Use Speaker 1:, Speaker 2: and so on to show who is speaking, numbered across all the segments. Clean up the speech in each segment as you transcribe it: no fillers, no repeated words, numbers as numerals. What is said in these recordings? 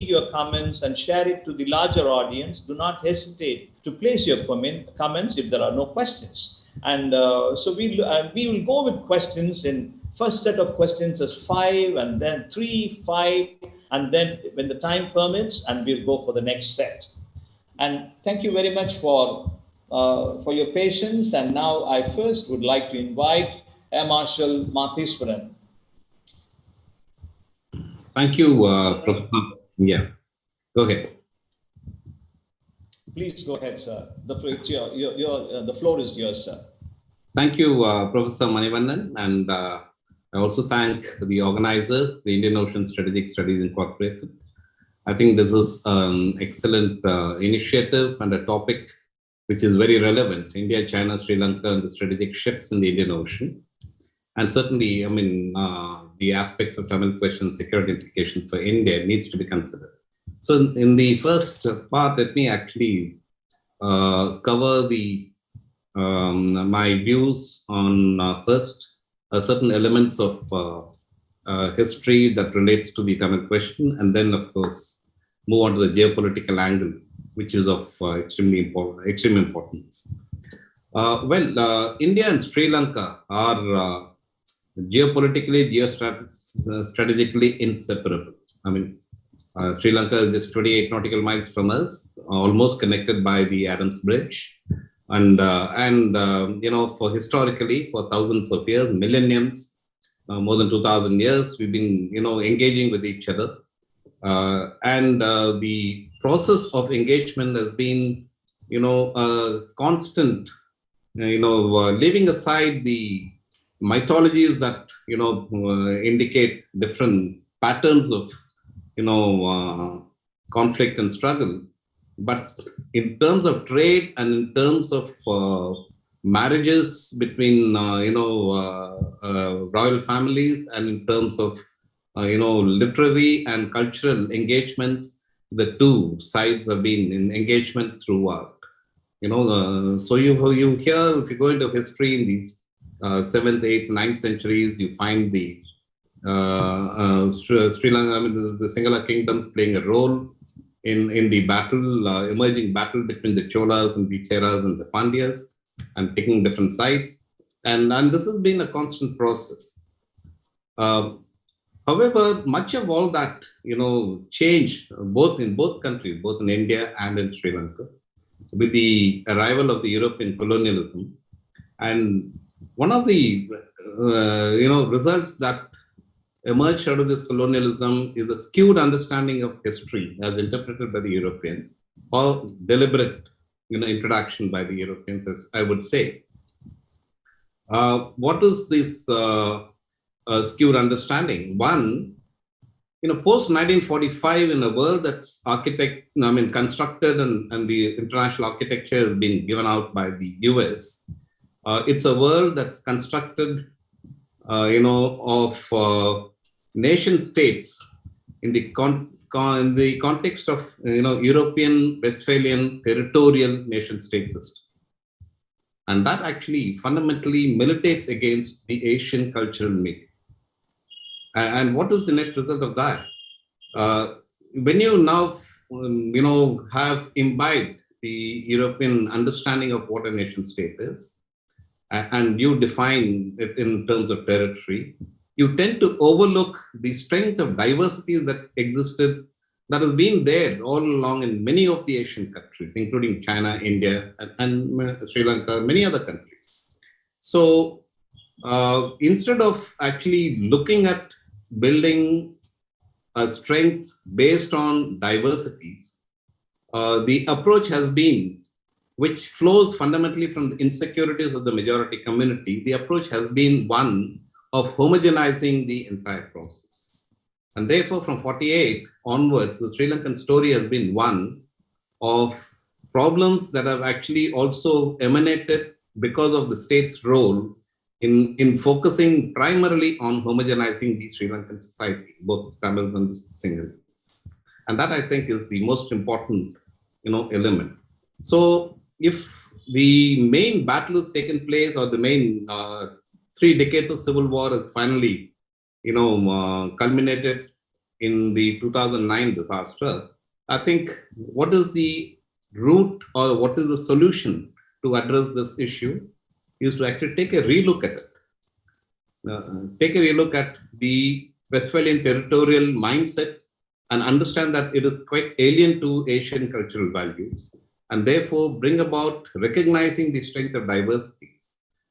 Speaker 1: your comments and share it to the larger audience. Do not hesitate to place your comments if there are no questions. And so we will go with questions. In first set of questions is 5, and then 3, 5, and then when the time permits, and we'll go for the next set. And thank you very much for your patience. And now I first would like to invite Air Marshal Matheswaran.
Speaker 2: Thank you, Professor. Yeah, go ahead.
Speaker 1: Please go ahead, sir. The floor is yours, sir.
Speaker 2: Thank you, Professor Manivannan, and I also thank the organizers, the Indian Ocean Strategic Studies Incorporated. I think this is an excellent initiative and a topic which is very relevant. India, China, Sri Lanka, and the strategic shifts in the Indian Ocean. And certainly, I mean, the aspects of Tamil question, security implications for India needs to be considered. So in the first part, let me actually cover my views on first certain elements of history that relates to the Tamil question, and then, of course, move on to the geopolitical angle, which is of extreme importance. India and Sri Lanka are geopolitically, geostrategically inseparable. I mean, Sri Lanka is just 28 nautical miles from us, almost connected by the Adams Bridge. And you know, historically, for thousands of years, millenniums, more than 2,000 years, we've been, you know, engaging with each other. The process of engagement has been, you know, a constant, you know, leaving aside the mythologies that, you know, indicate different patterns of, you know, conflict and struggle. But in terms of trade and in terms of marriages between, you know, royal families, and in terms of, you know, literary and cultural engagements, the two sides have been in engagement throughout. You know, so you hear, if you go into history in these 7th, 8th, 9th centuries, you find the Sri Lanka, I mean, the Sinhala kingdoms playing a role in the battle, emerging battle between the Cholas and the Cheras and the Pandyas, and taking different sides. And this has been a constant process. However, much of all that, you know, changed both in both countries, both in India and in Sri Lanka, with the arrival of the European colonialism. And one of the, you know, results that emerged out of this colonialism is a skewed understanding of history as interpreted by the Europeans, or deliberate, you know, introduction by the Europeans, as I would say. What is this skewed understanding? One, you know, post 1945, in a world that's constructed and the international architecture has been given out by the US. It's a world that's constructed, you know, of nation states in the context of, you know, European Westphalian territorial nation state system. And that actually fundamentally militates against the Asian cultural myth. And what is the net result of that? When you now, you know, have imbibed the European understanding of what a nation state is, and you define it in terms of territory, you tend to overlook the strength of diversities that existed, that has been there all along in many of the Asian countries, including China, India, and Sri Lanka, many other countries. So instead of actually looking at building a strength based on diversities, the approach has been, which flows fundamentally from the insecurities of the majority community, the approach has been one of homogenizing the entire process. And therefore, from 48 onwards, the Sri Lankan story has been one of problems that have actually also emanated because of the state's role in focusing primarily on homogenizing the Sri Lankan society, both Tamils and Sinhalese. And that, I think, is the most important, you know, element. So if the main battle has taken place, or the main 3 decades of civil war has finally, you know, culminated in the 2009 disaster, I think what is the root or what is the solution to address this issue is to actually take a relook at it. Take a relook at the Westphalian territorial mindset and understand that it is quite alien to Asian cultural values, and therefore bring about recognizing the strength of diversity.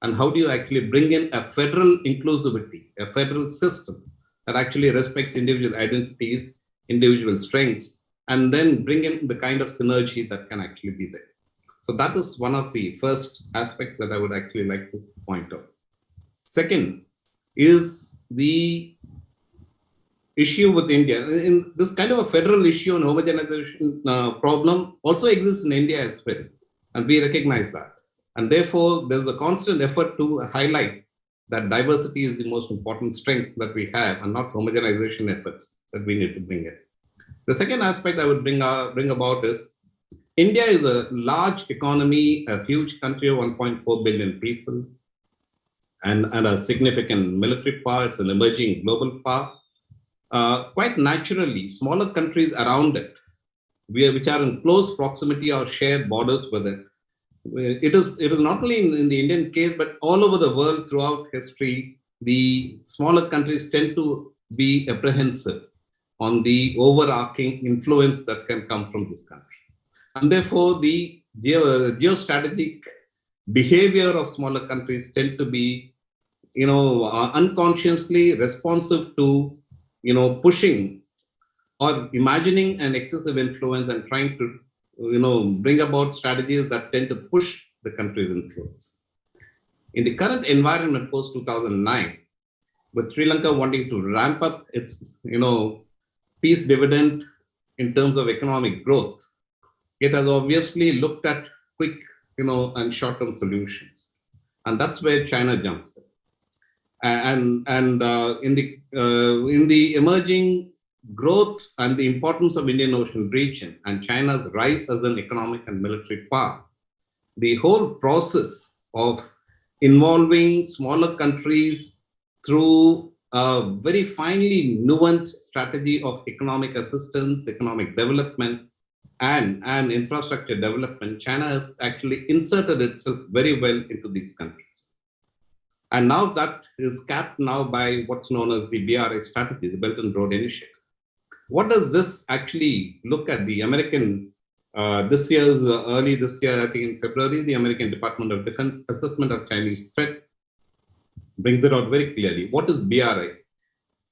Speaker 2: And how do you actually bring in a federal inclusivity, a federal system that actually respects individual identities, individual strengths, and then bring in the kind of synergy that can actually be there. So that is one of the first aspects that I would actually like to point out. Second is the issue with India. In this kind of a federal issue and homogenization problem also exists in India as well, and we recognize that. And therefore, there's a constant effort to highlight that diversity is the most important strength that we have, and not homogenization efforts that we need to bring in. The second aspect I would bring about is India is a large economy, a huge country of 1.4 billion people, and a significant military power. It's an emerging global power. Quite naturally, smaller countries around it, which are in close proximity or shared borders with it, it is not only in the Indian case, but all over the world throughout history, the smaller countries tend to be apprehensive on the overarching influence that can come from this country. And therefore, the geostrategic behavior of smaller countries tend to be, unconsciously responsive to, pushing or imagining an excessive influence and trying to, bring about strategies that tend to push the country's influence. In the current environment post 2009, with Sri Lanka wanting to ramp up its, peace dividend in terms of economic growth, it has obviously looked at quick, and short-term solutions, and that's where China jumps in. And in the emerging growth and the importance of Indian Ocean region and China's rise as an economic and military power, the whole process of involving smaller countries through a very finely nuanced strategy of economic assistance, economic development, and infrastructure development, China has actually inserted itself very well into these countries. And now that is capped now by what's known as the BRI strategy, the Belt and Road Initiative. What does this actually look at? The American, early this year, I think in February, the American Department of Defense assessment of Chinese threat brings it out very clearly. What is BRI?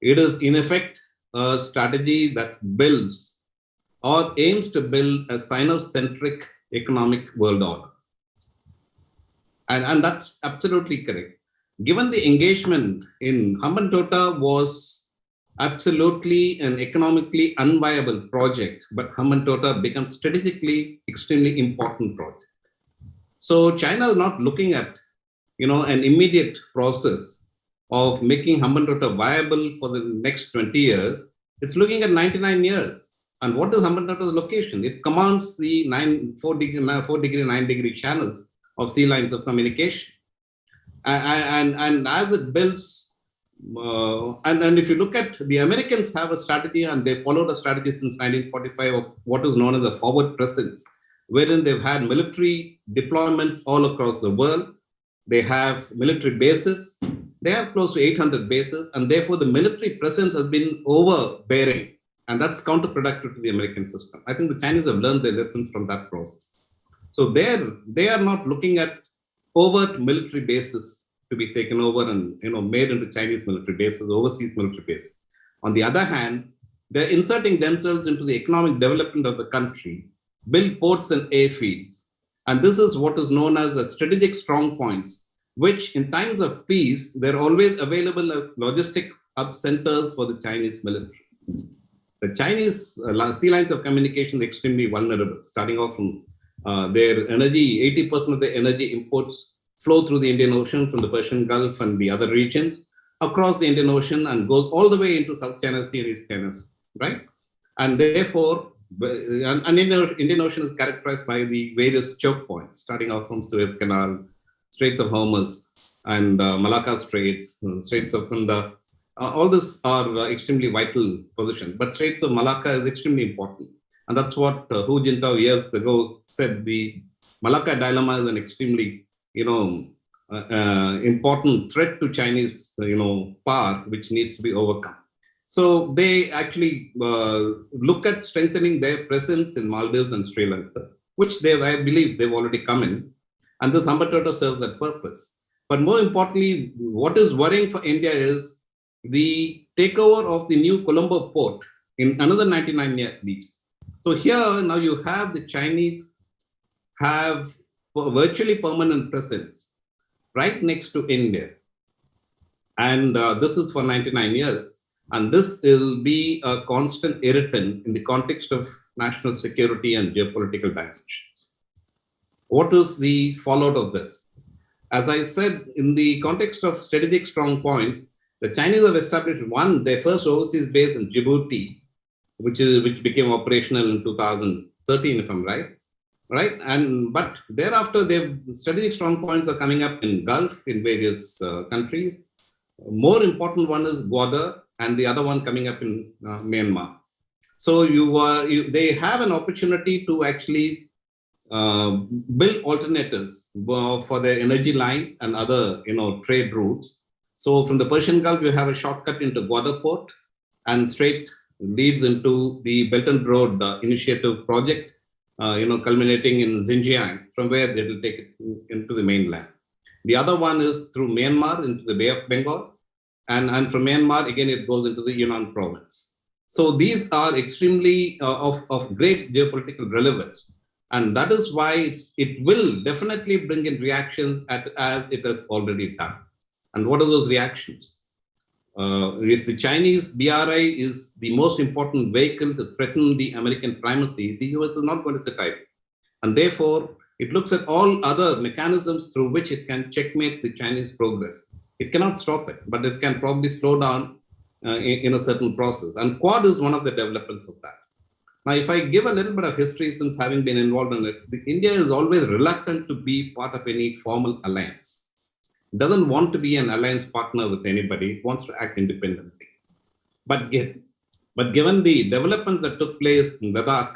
Speaker 2: It is in effect a strategy that builds or aims to build a Sino-centric economic world order. And that's absolutely correct. Given the engagement in Hambantota was absolutely an economically unviable project, but Hambantota becomes strategically extremely important project. So China is not looking at, an immediate process of making Hambantota viable for the next 20 years. It's looking at 99 years. And what is Hambantota's location? It commands the 4 degree, 9 degree channels of sea lines of communication. And as it builds, and if you look at the Americans have a strategy, and they followed a strategy since 1945 of what is known as a forward presence, wherein they've had military deployments all across the world. They have military bases. They have close to 800 bases, and therefore the military presence has been overbearing, and that's counterproductive to the American system. I think the Chinese have learned their lessons from that process. So they are not looking at overt military bases to be taken over and made into Chinese military bases, overseas military bases. On the other hand, they're inserting themselves into the economic development of the country, build ports and airfields. And this is what is known as the strategic strong points, which in times of peace, they're always available as logistics hub centers for the Chinese military. The Chinese sea lines of communication is extremely vulnerable, starting off from their energy. 80% of their energy imports flow through the Indian Ocean from the Persian Gulf and the other regions across the Indian Ocean and goes all the way into South China Sea and East China Sea, right? And therefore, Indian Ocean is characterized by the various choke points, starting out from Suez Canal, Straits of Hormuz, and Malacca Straits, Straits of Kunda, All this are extremely vital positions. But Straits of Malacca is extremely important. And that's what Hu Jintao years ago said. The Malacca dilemma is an extremely, important threat to Chinese, power, which needs to be overcome. So they actually look at strengthening their presence in Maldives and Sri Lanka, which I believe they've already come in. And this Hambantota serves that purpose. But more importantly, what is worrying for India is the takeover of the new Colombo port in another 99 years. So here now you have the Chinese have virtually permanent presence right next to India. And this is for 99 years. And this will be a constant irritant in the context of national security and geopolitical dimensions. What is the fallout of this? As I said, in the context of strategic strong points, the Chinese have established their first overseas base in Djibouti, which became operational in 2013, if I'm right. But thereafter, their strategic strong points are coming up in Gulf, in various countries. More important one is Gwadar, and the other one coming up in Myanmar. So they have an opportunity to actually build alternatives for their energy lines and other trade routes. So from the Persian Gulf, you have a shortcut into Gwadar port, and straight leads into the Belt and Road Initiative project, culminating in Xinjiang, from where they will take it into the mainland. The other one is through Myanmar into the Bay of Bengal, and from Myanmar, again, it goes into the Yunnan province. So these are extremely of great geopolitical relevance. And that is why it will definitely bring in reactions as it has already done. And what are those reactions? If the Chinese BRI is the most important vehicle to threaten the American primacy, the US is not going to sit idle. And therefore, it looks at all other mechanisms through which it can checkmate the Chinese progress. It cannot stop it, but it can probably slow down in a certain process. And Quad is one of the developments of that. Now, if I give a little bit of history since having been involved in it, India is always reluctant to be part of any formal alliance. It doesn't want to be an alliance partner with anybody. It wants to act independently. But given the development that took place in Ladakh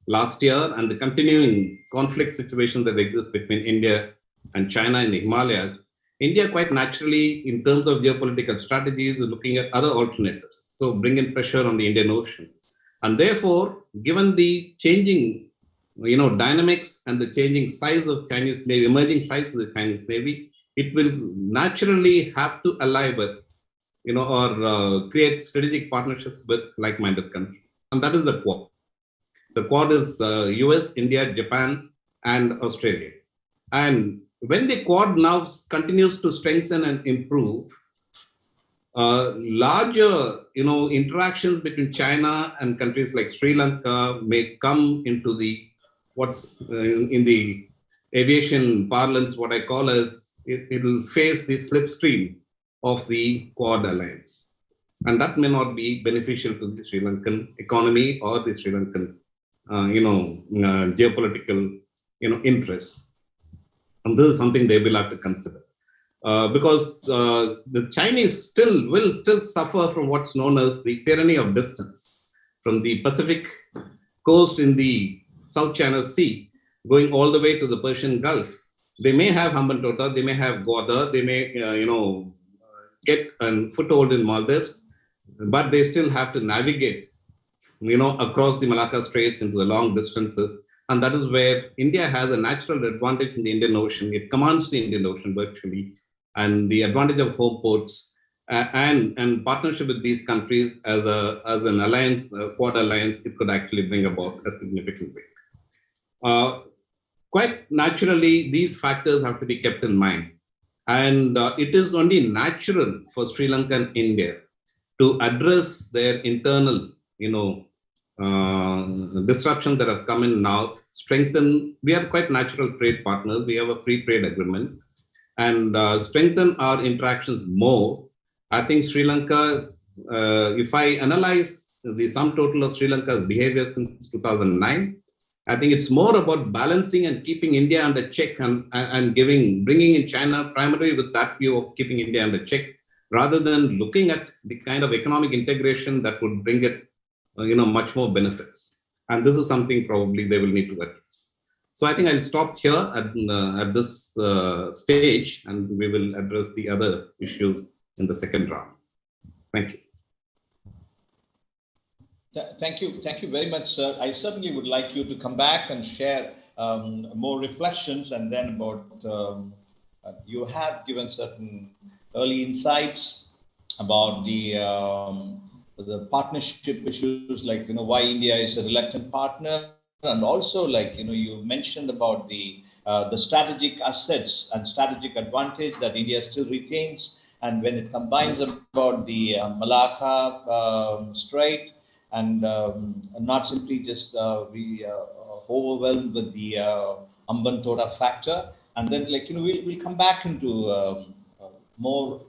Speaker 2: last year and the continuing conflict situation that exists between India and China in the Himalayas, India quite naturally, in terms of geopolitical strategies, is looking at other alternatives. So bring in pressure on the Indian Ocean. And therefore, given the changing, dynamics and the changing size of Chinese Navy, emerging size of the Chinese Navy, it will naturally have to ally with, or create strategic partnerships with like-minded countries. And that is the Quad. The Quad is US, India, Japan, and Australia. And when the Quad now continues to strengthen and improve, larger, interactions between China and countries like Sri Lanka may come into the what's in the aviation parlance, what I call as it will face the slipstream of the Quad alliance, and that may not be beneficial to the Sri Lankan economy or the Sri Lankan, geopolitical, interests, and this is something they will have to consider. Because the Chinese will still suffer from what's known as the tyranny of distance, from the Pacific coast in the South China Sea, going all the way to the Persian Gulf. They may have Hambantota, they may have Gwadar, they may get a foothold in Maldives, but they still have to navigate, across the Malacca Straits into the long distances. And that is where India has a natural advantage in the Indian Ocean. It commands the Indian Ocean virtually. And the advantage of home ports and partnership with these countries as an alliance, Quad alliance, it could actually bring about a significant weight. Quite naturally, these factors have to be kept in mind. And it is only natural for Sri Lanka and India to address their internal, disruptions that have come in now, strengthen. We are quite natural trade partners. We have a free trade agreement. And strengthen our interactions more. I think Sri Lanka, if I analyze the sum total of Sri Lanka's behavior since 2009, I think it's more about balancing and keeping India under check and bringing in China primarily with that view of keeping India under check, rather than looking at the kind of economic integration that would bring it, much more benefits. And this is something probably they will need to address. So I think I'll stop here at this stage, and we will address the other issues in the second round. Thank you.
Speaker 1: Thank you very much, sir. I certainly would like you to come back and share more reflections, and then about you have given certain early insights about the partnership issues, like why India is a reluctant partner, and also you mentioned about the strategic assets and strategic advantage that India still retains, and when it combines about the Malacca Strait, and not simply just be overwhelmed with the Ambantoda factor, and then we'll come back into more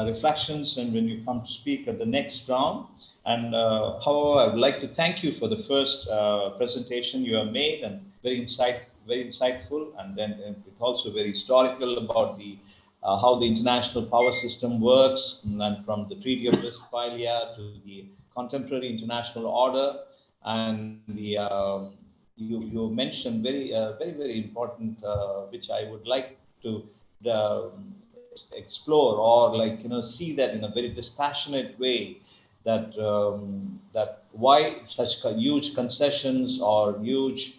Speaker 1: reflections, and when you come to speak at the next round. And however, I would like to thank you for the first presentation you have made, and very insightful, and then it's also very historical about the how the international power system works, and from the Treaty of Westphalia to the contemporary international order. And the you mentioned very important, which I would like to explore, or see that in a very dispassionate way, that that why such huge concessions or huge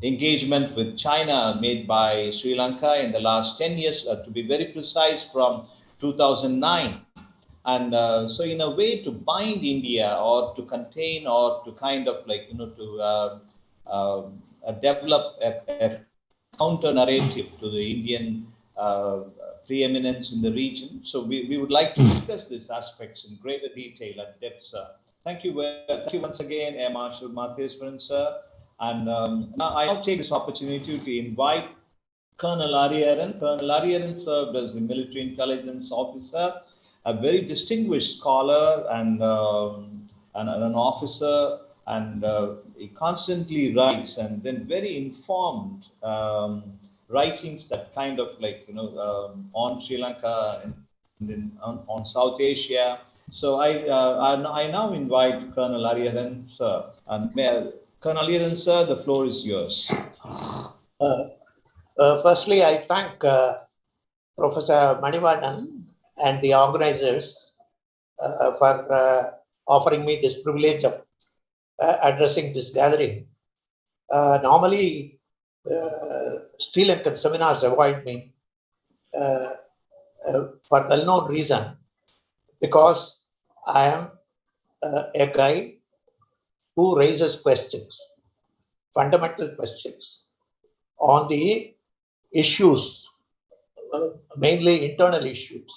Speaker 1: engagement with China made by Sri Lanka in the last 10 years, to be very precise, from 2009. And so in a way to bind India, or to contain, or to kind of develop a counter narrative to the Indian preeminence in the region. So we would like to discuss these aspects in greater detail and depth, sir. Thank you once again, Air Marshal Matheswaran, sir. And now I take this opportunity to invite Colonel Ariyaran. Colonel Ariyaran served as the military intelligence officer, a very distinguished scholar, and an officer, and he constantly writes, and then very informed writings that kind of on Sri Lanka and on South Asia. So I now invite Colonel Ariyaran, sir. And Colonel Ariyaran, sir, the floor is yours.
Speaker 3: Firstly, I thank Professor Manivarnan and the organizers for offering me this privilege of addressing this gathering. Normally, Sri Lankan seminars avoid me for well-known reason, because I am a guy who raises questions, fundamental questions on the issues, mainly internal issues.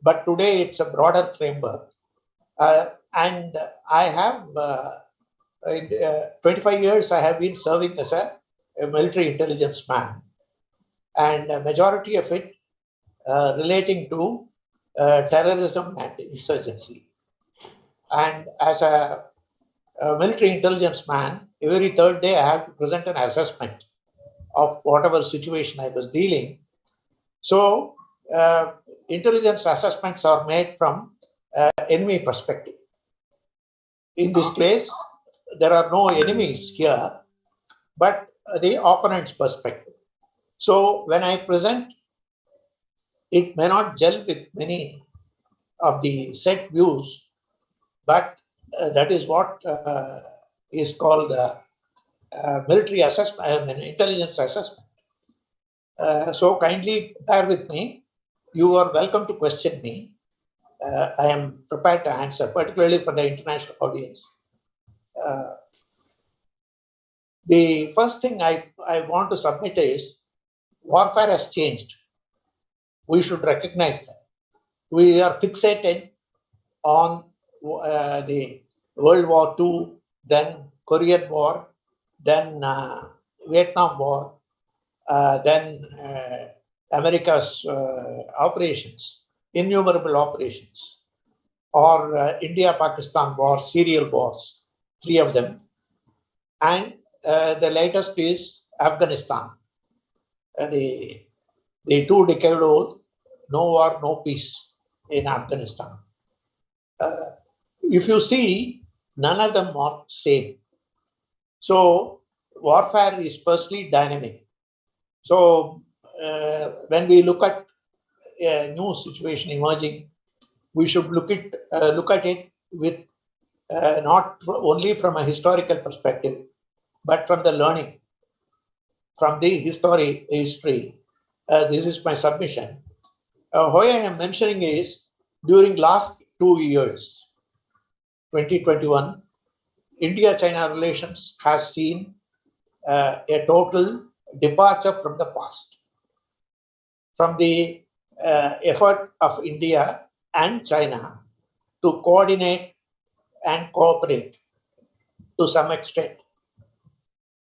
Speaker 3: But today it's a broader framework. And I have, in 25 years, I have been serving as a military intelligence man, and a majority of it relating to terrorism and insurgency. And as a military intelligence man, every third day I have to present an assessment of whatever situation I was dealing. So intelligence assessments are made from enemy perspective. In this case, there are no enemies here, but the opponent's perspective. So when I present, it may not gel with many of the set views, but that is what is called military assessment, intelligence assessment. So kindly bear with me. You are welcome to question me. I am prepared to answer, particularly for the international audience. The first thing I want to submit is warfare has changed. We should recognize that. We are fixated on the World War II, then Korean War, then Vietnam War, then America's operations, innumerable operations, or India-Pakistan war, serial wars, 3 of them. And the latest is Afghanistan, the 2-decade-old no war, no peace in Afghanistan. If you see, none of them are same. So warfare is firstly dynamic. So when we look at a new situation emerging, we should look at it with not only from a historical perspective, but from the learning, from the history. This is my submission. Why I am mentioning is during last 2 years, 2021, India-China relations has seen a total departure from the past, from the effort of India and China to coordinate and cooperate to some extent,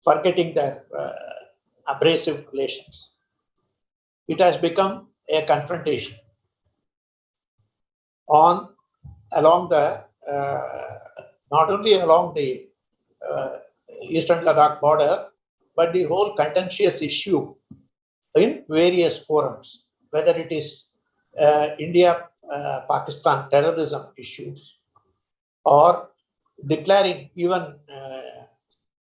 Speaker 3: forgetting their abrasive relations. It has become a confrontation along the not only along the Eastern Ladakh border, but the whole contentious issue in various forums, whether it is India-Pakistan terrorism issues or declaring even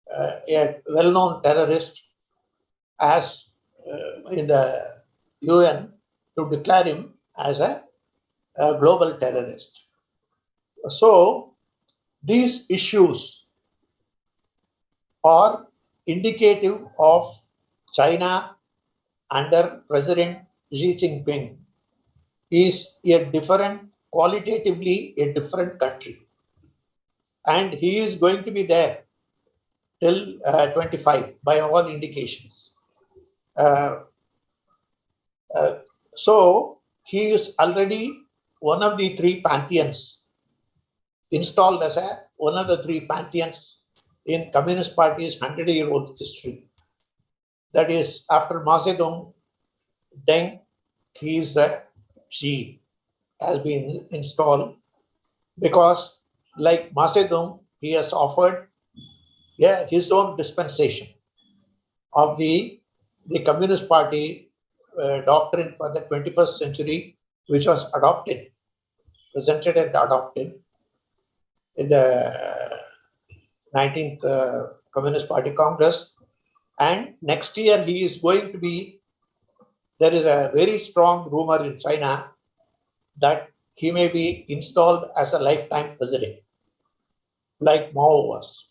Speaker 3: a well-known terrorist as in the UN to declare him as a global terrorist. So these issues are indicative of China under President Xi Jinping is a different, qualitatively a different country. And he is going to be there till 25 by all indications. So he is already one of the three pantheons, installed as one of the three pantheons in Communist Party's 100-year-old history. That is, after Mao Zedong, then he is the Xi has been installed because, like Mao Zedong, he has offered his own dispensation of the Communist Party doctrine for the 21st century, which was presented and adopted in the 19th Communist Party Congress. And next year he is going to be, there is a very strong rumor in China that he may be installed as a lifetime president, like Mao was.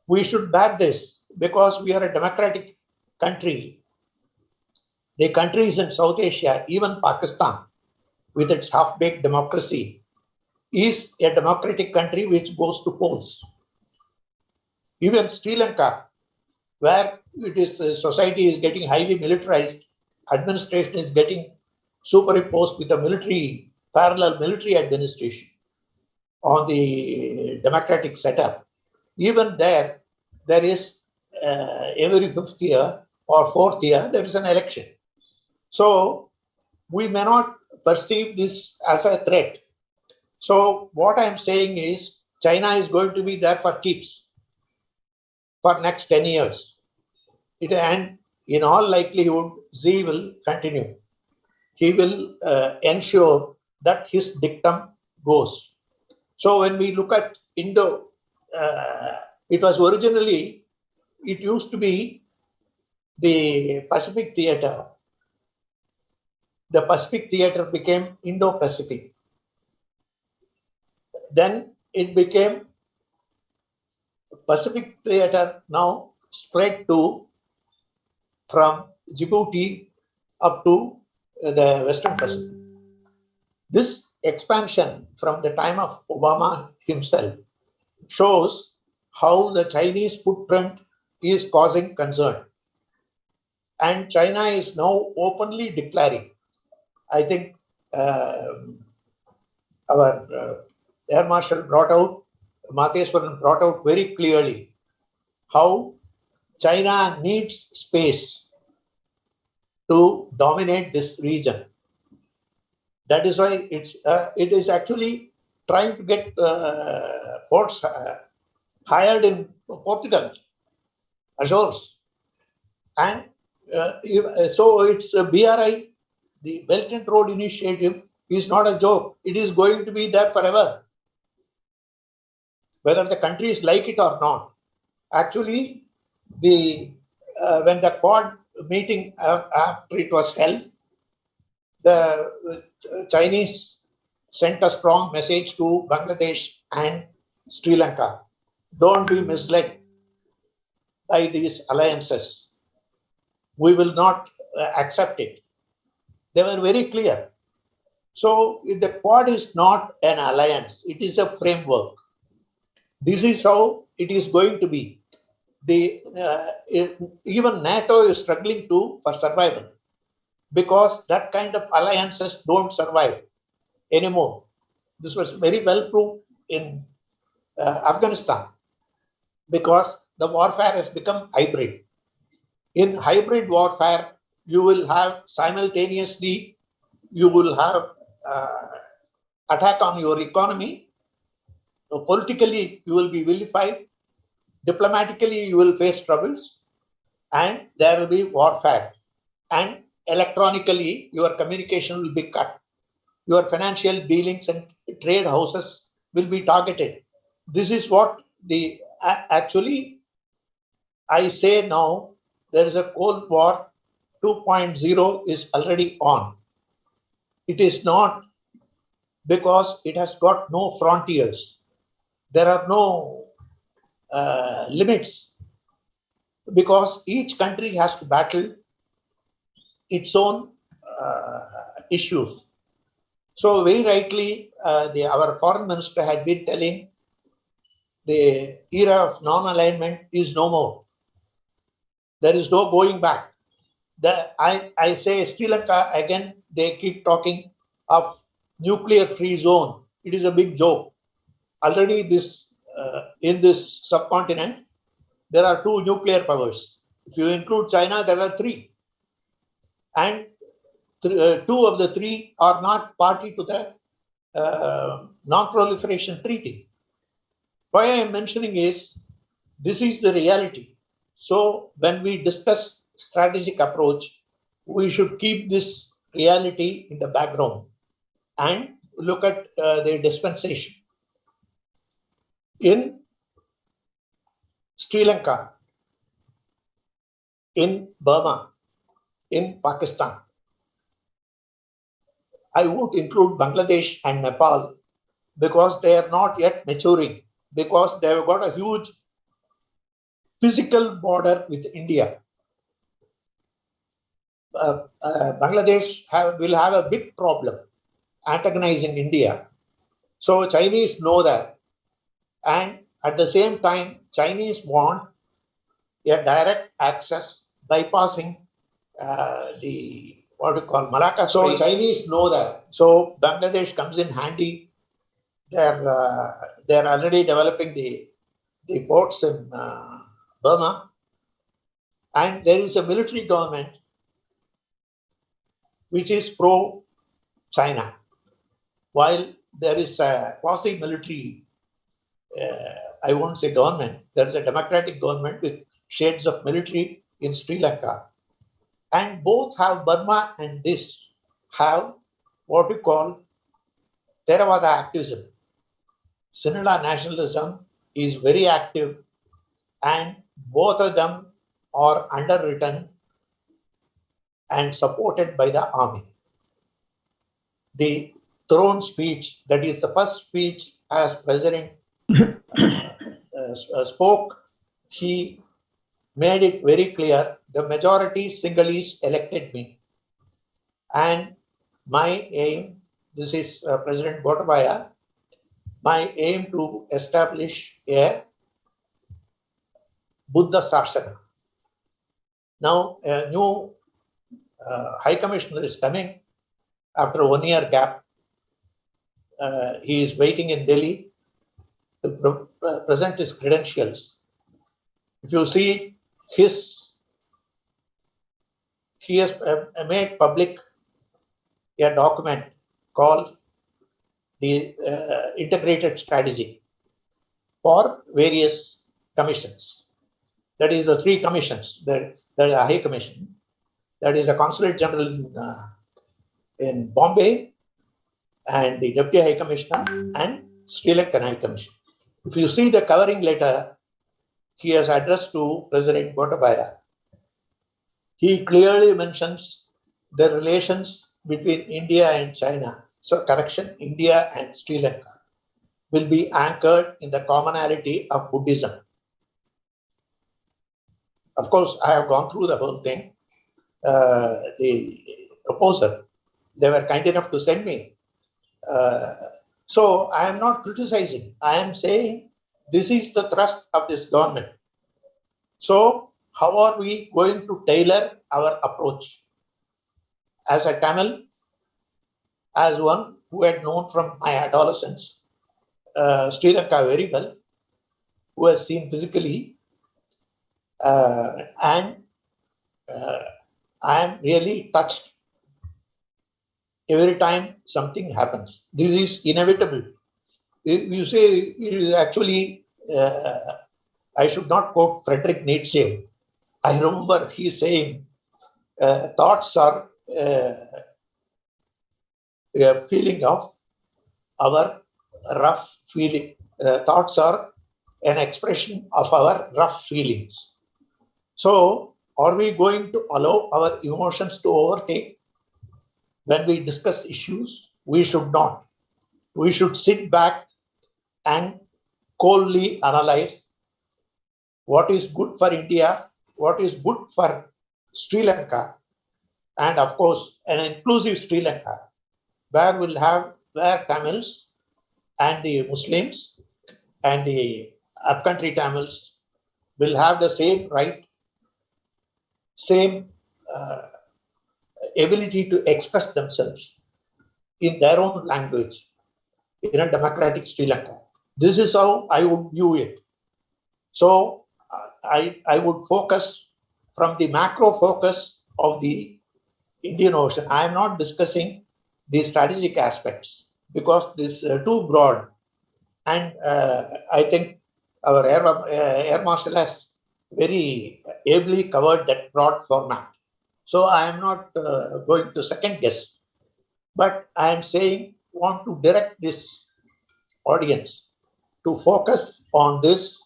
Speaker 3: We should back this because we are a democratic country. The countries in South Asia, even Pakistan, with its half-baked democracy, is a democratic country which goes to polls. Even Sri Lanka, where society is getting highly militarized, administration is getting superimposed with a parallel military administration on the democratic setup. Even there is every fifth year or fourth year, there is an election. So we may not perceive this as a threat. So what I'm saying is China is going to be there for keeps for next 10 years. And in all likelihood, Xi will continue. He will ensure that his dictum goes. So when we look at Indo, it used to be the Pacific Theater. The Pacific Theater became Indo-Pacific. Then it became Pacific Theater, now spread to from Djibouti up to the Western Pacific. This expansion from the time of Obama himself shows how the Chinese footprint is causing concern. And China is now openly declaring, I think our Air Marshal Matheswaran brought out very clearly how China needs space to dominate this region. That is why it is actually trying to get ports hired in Portugal, Azores. And so it's BRI, the Belt and Road Initiative, is not a joke. It is going to be there forever, whether the countries like it or not. Actually, when the Quad meeting after it was held, the Chinese sent a strong message to Bangladesh and Sri Lanka. Don't be misled by these alliances. We will not accept it. They were very clear. So the Quad is not an alliance, it is a framework. This is how it is going to be. Even NATO is struggling for survival, because that kind of alliances don't survive anymore. This was very well proved in Afghanistan, because the warfare has become hybrid. In hybrid warfare, you will have simultaneously, you will have attack on your economy. So politically, you will be vilified. Diplomatically, you will face troubles, and there will be warfare. And electronically, your communication will be cut. Your financial dealings and trade houses will be targeted. This is what actually I say now. There is a Cold War 2.0 is already on. It is not because it has got no frontiers. There are no limits, because each country has to battle its own issues. So very rightly, our foreign minister had been telling the era of non-alignment is no more. There is no going back. I say Sri Lanka, again, they keep talking of nuclear-free zone. It is a big joke. Already in this subcontinent, there are 2 nuclear powers. If you include China, there are 3. And 2 of the 3 are not party to the non-proliferation treaty. Why I am mentioning is, this is the reality. So when we discuss strategic approach, we should keep this reality in the background and look at the dispensation. In Sri Lanka, in Burma, in Pakistan, I won't include Bangladesh and Nepal, because they are not yet maturing, because they have got a huge physical border with India. Bangladesh will have a big problem antagonizing India. So Chinese know that. And at the same time, Chinese want a direct access bypassing what we call Malacca. So Chinese know that. So Bangladesh comes in handy. They're already developing the ports in Burma. And there is a military government which is pro-China, while there is a quasi-military, I won't say government, there is a democratic government with shades of military in Sri Lanka. And both have, Burma and this, have what we call Theravada activism. Sinhala nationalism is very active, and both of them are underwritten and supported by the army. The throne speech, that is the first speech as president spoke, he made it very clear, the majority Sinhalese elected me. And my aim, this is President Gotabaya, my aim to establish a Buddha Sasana. Now, a new High Commissioner is coming after a 1-year gap. He is waiting in Delhi to present his credentials. If you see he has made public a document called the integrated strategy for various commissions. That is the 3 commissions. There is a High Commission. That is the Consulate General in Bombay. and the Deputy High Commissioner and Sri Lankan High Commissioner. If you see the covering letter he has addressed to President Gotabaya, he clearly mentions the relations between India and China. So, correction, India and Sri Lanka will be anchored in the commonality of Buddhism. Of course, I have gone through the whole thing. The proposal, they were kind enough to send me. So I am not criticizing. I am saying this is the thrust of this government. So how are we going to tailor our approach? As a Tamil, as one who had known from my adolescence Sri Lanka very well, who has seen physically, and I am really touched every time something happens. This is inevitable. You say it is actually, I should not quote Friedrich Nietzsche. I remember he saying, thoughts are a feeling of our rough feeling. Thoughts are an expression of our rough feelings. So, are we going to allow our emotions to overtake? When we discuss issues, we should not. We should sit back and coldly analyze what is good for India, what is good for Sri Lanka, and of course, an inclusive Sri Lanka, where Tamils and the Muslims and the upcountry Tamils will have the same right, same ability to express themselves in their own language in a democratic Sri Lanka. This is how I would view it. So I would focus from the macro focus of the Indian Ocean. I am not discussing the strategic aspects because this is too broad. And I think our Air Marshal has very ably covered that broad format. So I am not going to second guess, but I am saying, want to direct this audience to focus on this,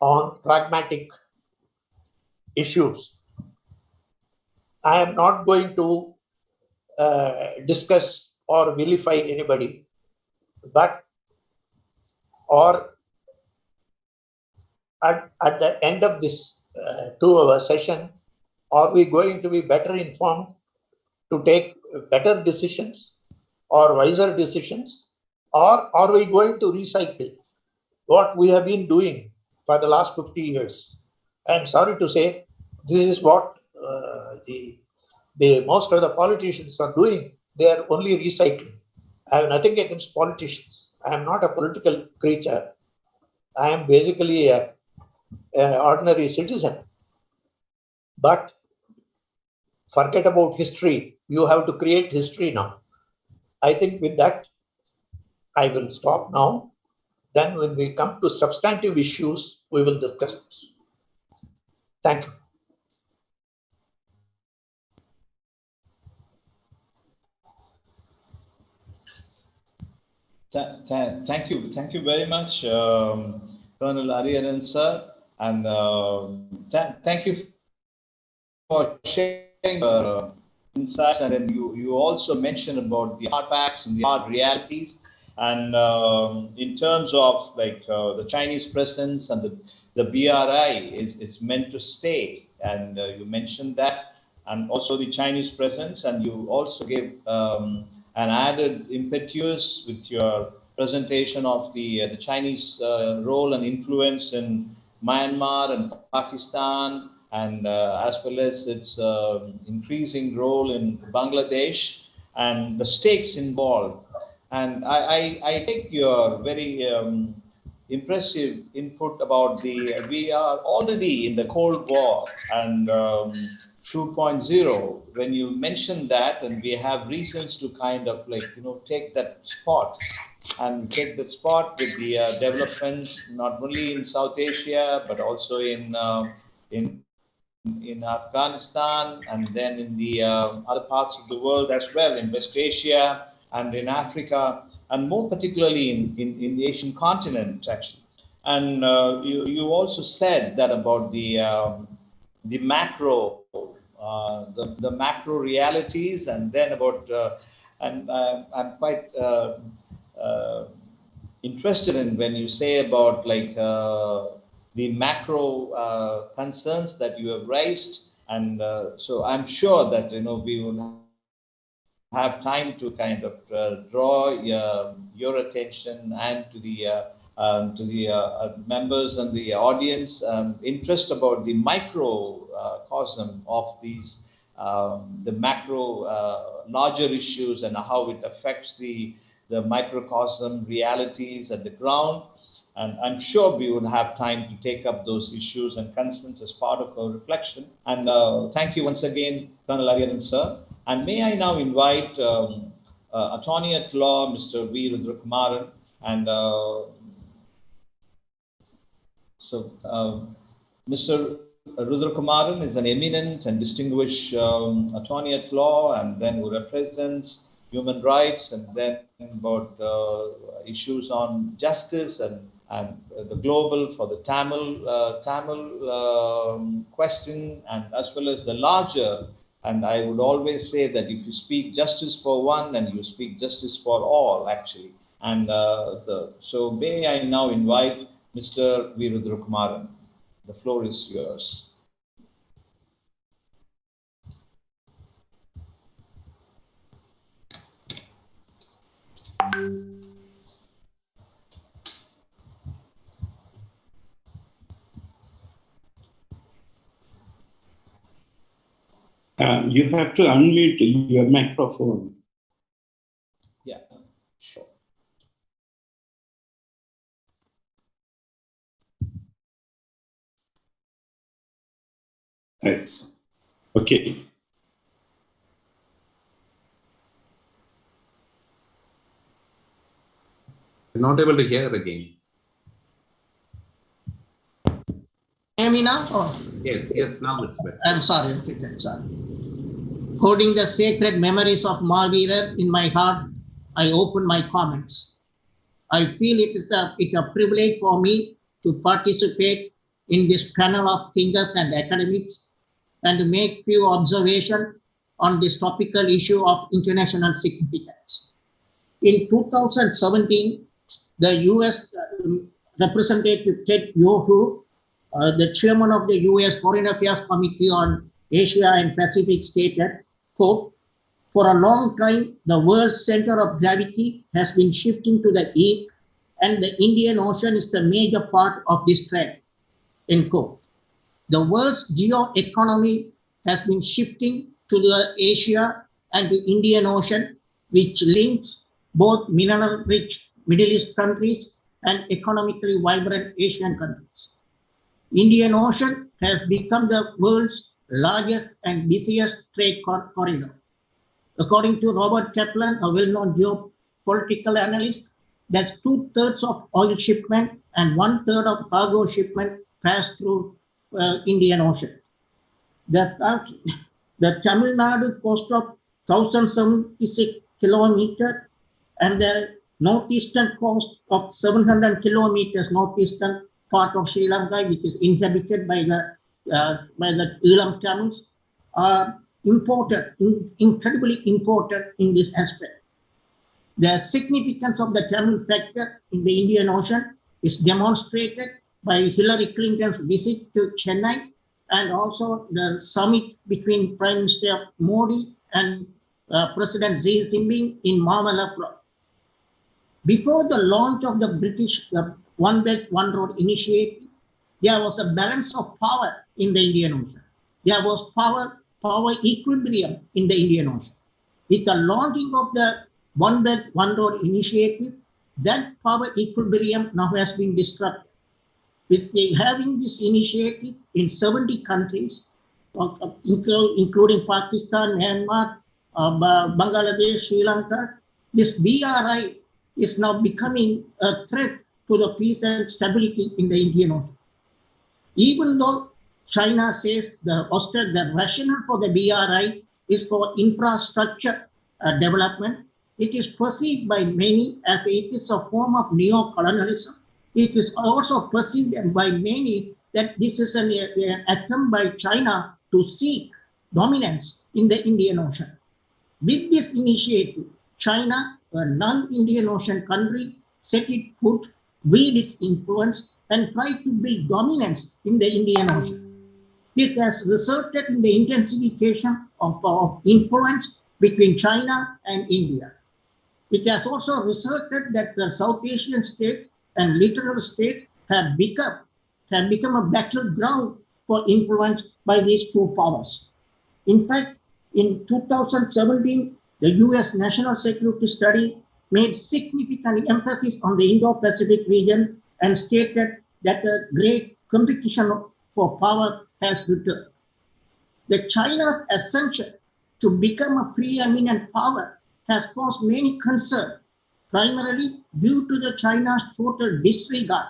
Speaker 3: on pragmatic issues. I am not going to discuss or vilify anybody, but or at the end of this 2-hour session, are we going to be better informed to take better decisions or wiser decisions, or are we going to recycle what we have been doing for the last 50 years? I'm sorry to say, this is what the most of the politicians are doing. They are only recycling. I have nothing against politicians. I am not a political creature. I am basically an ordinary citizen. But forget about history. You have to create history now. I think with that, I will stop now. Then when we come to substantive issues, we will discuss this. Thank you.
Speaker 1: Thank you very much, Colonel Ariyaran sir, and thank you for sharing your insights. And then you also mentioned about the hard facts and the hard realities, and in terms of like the Chinese presence and the BRI is meant to stay, and you mentioned that, and also the Chinese presence, and you also gave an added impetus with your presentation of the Chinese role and influence in Myanmar and Pakistan, and as well as its increasing role in Bangladesh and the stakes involved. And I take your very impressive input about we are already in the Cold War and 2.0. When you mention that, and we have reasons to kind of like, take that spot and take that spot with the developments, not only in South Asia, but also in Afghanistan, and then in the other parts of the world as well, in West Asia, and in Africa, and more particularly in the Asian continent, actually. And you also said that about the macro, the macro realities, and then about and I'm quite interested in when you say about like the macro concerns that you have raised, and so I'm sure that we will have time to kind of draw your attention and to the members and the audience interest about the microcosm of these the macro larger issues and how it affects the microcosm realities at the ground. And I'm sure we would have time to take up those issues and concerns as part of our reflection. And thank you once again, Colonel Ariyaran, sir. And may I now invite Attorney at Law, Mr. V. Rudrakumaran, and Mr. Rudrakumaran is an eminent and distinguished attorney at law, and then who represents human rights, and then about issues on justice and the global for the Tamil question, and as well as the larger. And I would always say that if you speak justice for one, and you speak justice for all, actually. And so may I now invite Mr. V. Rudrakumaran. The floor is yours.
Speaker 4: You have to unmute your microphone.
Speaker 1: Yeah, sure.
Speaker 4: Thanks. Okay.
Speaker 2: We're not able to hear again.
Speaker 5: Hear me now? Oh.
Speaker 2: Yes, now it's better.
Speaker 5: I'm sorry. Okay, sorry. Holding the sacred memories of Mahavira in my heart, I open my comments. I feel it is a privilege for me to participate in this panel of thinkers and academics and to make few observations on this topical issue of international significance. In 2017, the US Representative Ted Yoho, the chairman of the US Foreign Affairs Committee on Asia and Pacific, stated, quote, "For a long time, the world's center of gravity has been shifting to the east, and the Indian Ocean is the major part of this trend," end quote. The world's geo-economy has been shifting to the Asia and the Indian Ocean, which links both mineral-rich Middle East countries and economically vibrant Asian countries. Indian Ocean has become the world's largest and busiest trade corridor. According to Robert Kaplan, a well-known geopolitical analyst, that's 2/3 of oil shipment and 1/3 of cargo shipment pass through Indian Ocean. The Tamil Nadu coast of 1,076 kilometers and the northeastern coast of 700 kilometers northeastern part of Sri Lanka, which is inhabited by the Elam Tamils, are incredibly important in this aspect. The significance of the Tamil factor in the Indian Ocean is demonstrated by Hillary Clinton's visit to Chennai and also the summit between Prime Minister Modi and President Xi Jinping in Mamallapuram. Before the launch of the British One Belt, One Road initiative, there was a balance of power in the Indian Ocean. There was power equilibrium in the Indian Ocean. With the launching of the One Belt, One Road initiative, that power equilibrium now has been disrupted. With having this initiative in 70 countries, including Pakistan, Myanmar, Bangladesh, Sri Lanka, this BRI is now becoming a threat to the peace and stability in the Indian Ocean. Even though China says the rationale for the BRI is for infrastructure development, it is perceived by many as it is a form of neo-colonialism. It is also perceived by many that this is an attempt by China to seek dominance in the Indian Ocean. With this initiative, China, a non-Indian Ocean country, set its foot, wield its influence, and tried to build dominance in the Indian Ocean. It has resulted in the intensification of influence between China and India. It has also resulted that the South Asian states and littoral states have become a battleground for influence by these two powers. In fact, in 2017, the US National Security Study made significant emphasis on the Indo-Pacific region and stated that the great competition for power has returned. The China's ascension to become a preeminent power has caused many concern, primarily due to the China's total disregard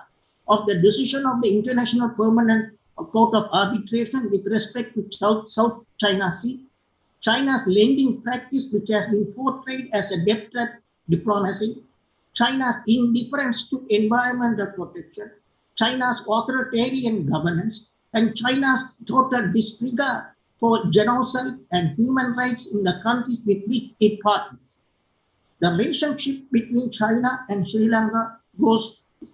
Speaker 5: of the decision of the International Permanent Court of Arbitration with respect to South China Sea, China's lending practice, which has been portrayed as a debt trap diplomacy, China's indifference to environmental protection, China's authoritarian governance, and China's total disregard for genocide and human rights in the countries with which it partners. The relationship between China and Sri Lanka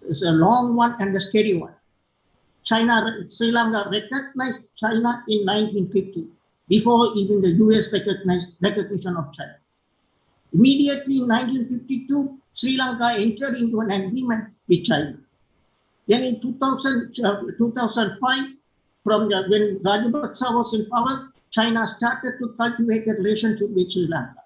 Speaker 5: is a long one and a steady one. Sri Lanka recognized China in 1950, before even the US recognition of China. Immediately in 1952, Sri Lanka entered into an agreement with China. Then in 2005, when Rajapaksa was in power, China started to cultivate a relationship with Sri Lanka.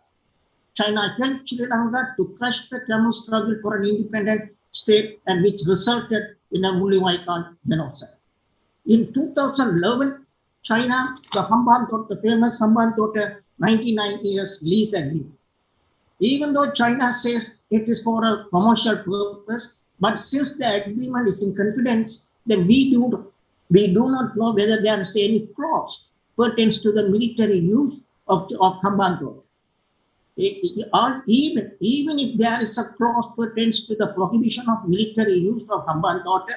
Speaker 5: China helped Sri Lanka to crush the Tamil struggle for an independent state, and which resulted in a Mullivaikkal genocide. In 2011, China, the famous Hambantota 99 years lease agreement. Even though China says it is for a commercial purpose, but since the agreement is in confidence, then we do not know whether there is any clause pertains to the military use of Hambantota. Even if there is a clause pertains to the prohibition of military use of Hambantota,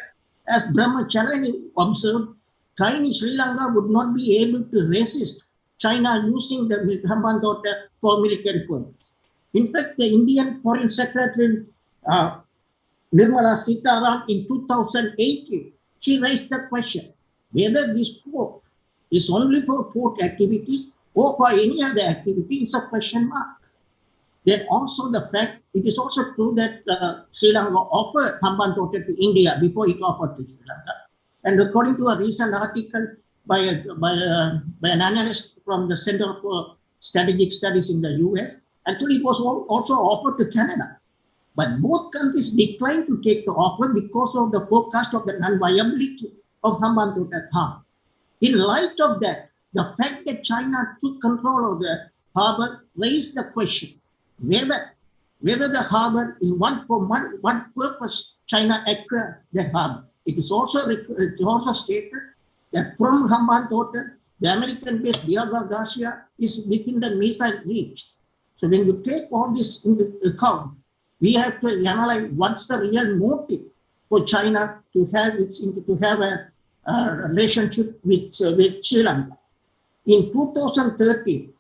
Speaker 5: as Brahmacharya observed, tiny Sri Lanka would not be able to resist China using the Hambantota for military purposes. In fact, the Indian Foreign Secretary Nirmala Sitaram in 2018, she raised the question whether this port is only for port activities or for any other activity is a question mark. Then also the fact, it is also true that Sri Lanka offered Hambantota to India before it offered to Sri Lanka. And according to a recent article by an analyst from the Center for Strategic Studies in the US, actually it was also offered to Canada. But both countries declined to take the offer because of the forecast of the non-viability of Hambantota Harbor. In light of that, the fact that China took control of the harbor raised the question whether the harbor is for one purpose China acquired that harbor. It is also stated that from Hambantota, the American-based Diego Garcia is within the missile reach. So when you take all this into account, we have to analyze what's the real motive for China to have a relationship with Sri Lanka. In 2013,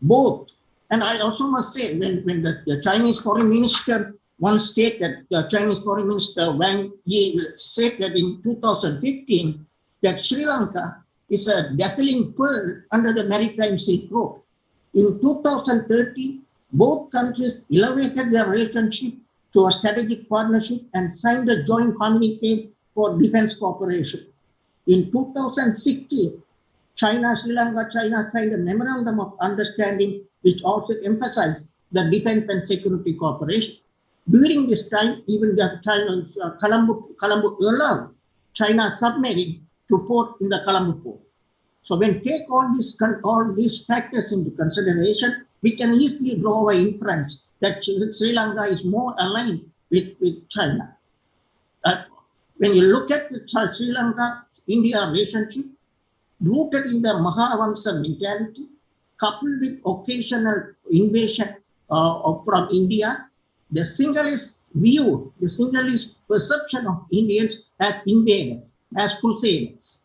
Speaker 5: both, and I also must say, when the Chinese foreign minister once stated, the Chinese foreign minister Wang Yi stated in 2015 that Sri Lanka is a dazzling pearl under the maritime Silk Road. In 2013, both countries elevated their relationship to a strategic partnership and signed a joint communique for defense cooperation. In 2016, China-Sri Lanka signed a memorandum of understanding which also emphasized the defense and security cooperation. During this time, even Colombo allowed China submarine to port in the Colombo port. So when take all these factors into consideration, we can easily draw an inference that Sri Lanka is more aligned with China. When you look at the Sri Lanka-India relationship, rooted in the Mahavamsa mentality, coupled with occasional invasion from India, the single view, the single perception of Indians as invaders, as crusaders.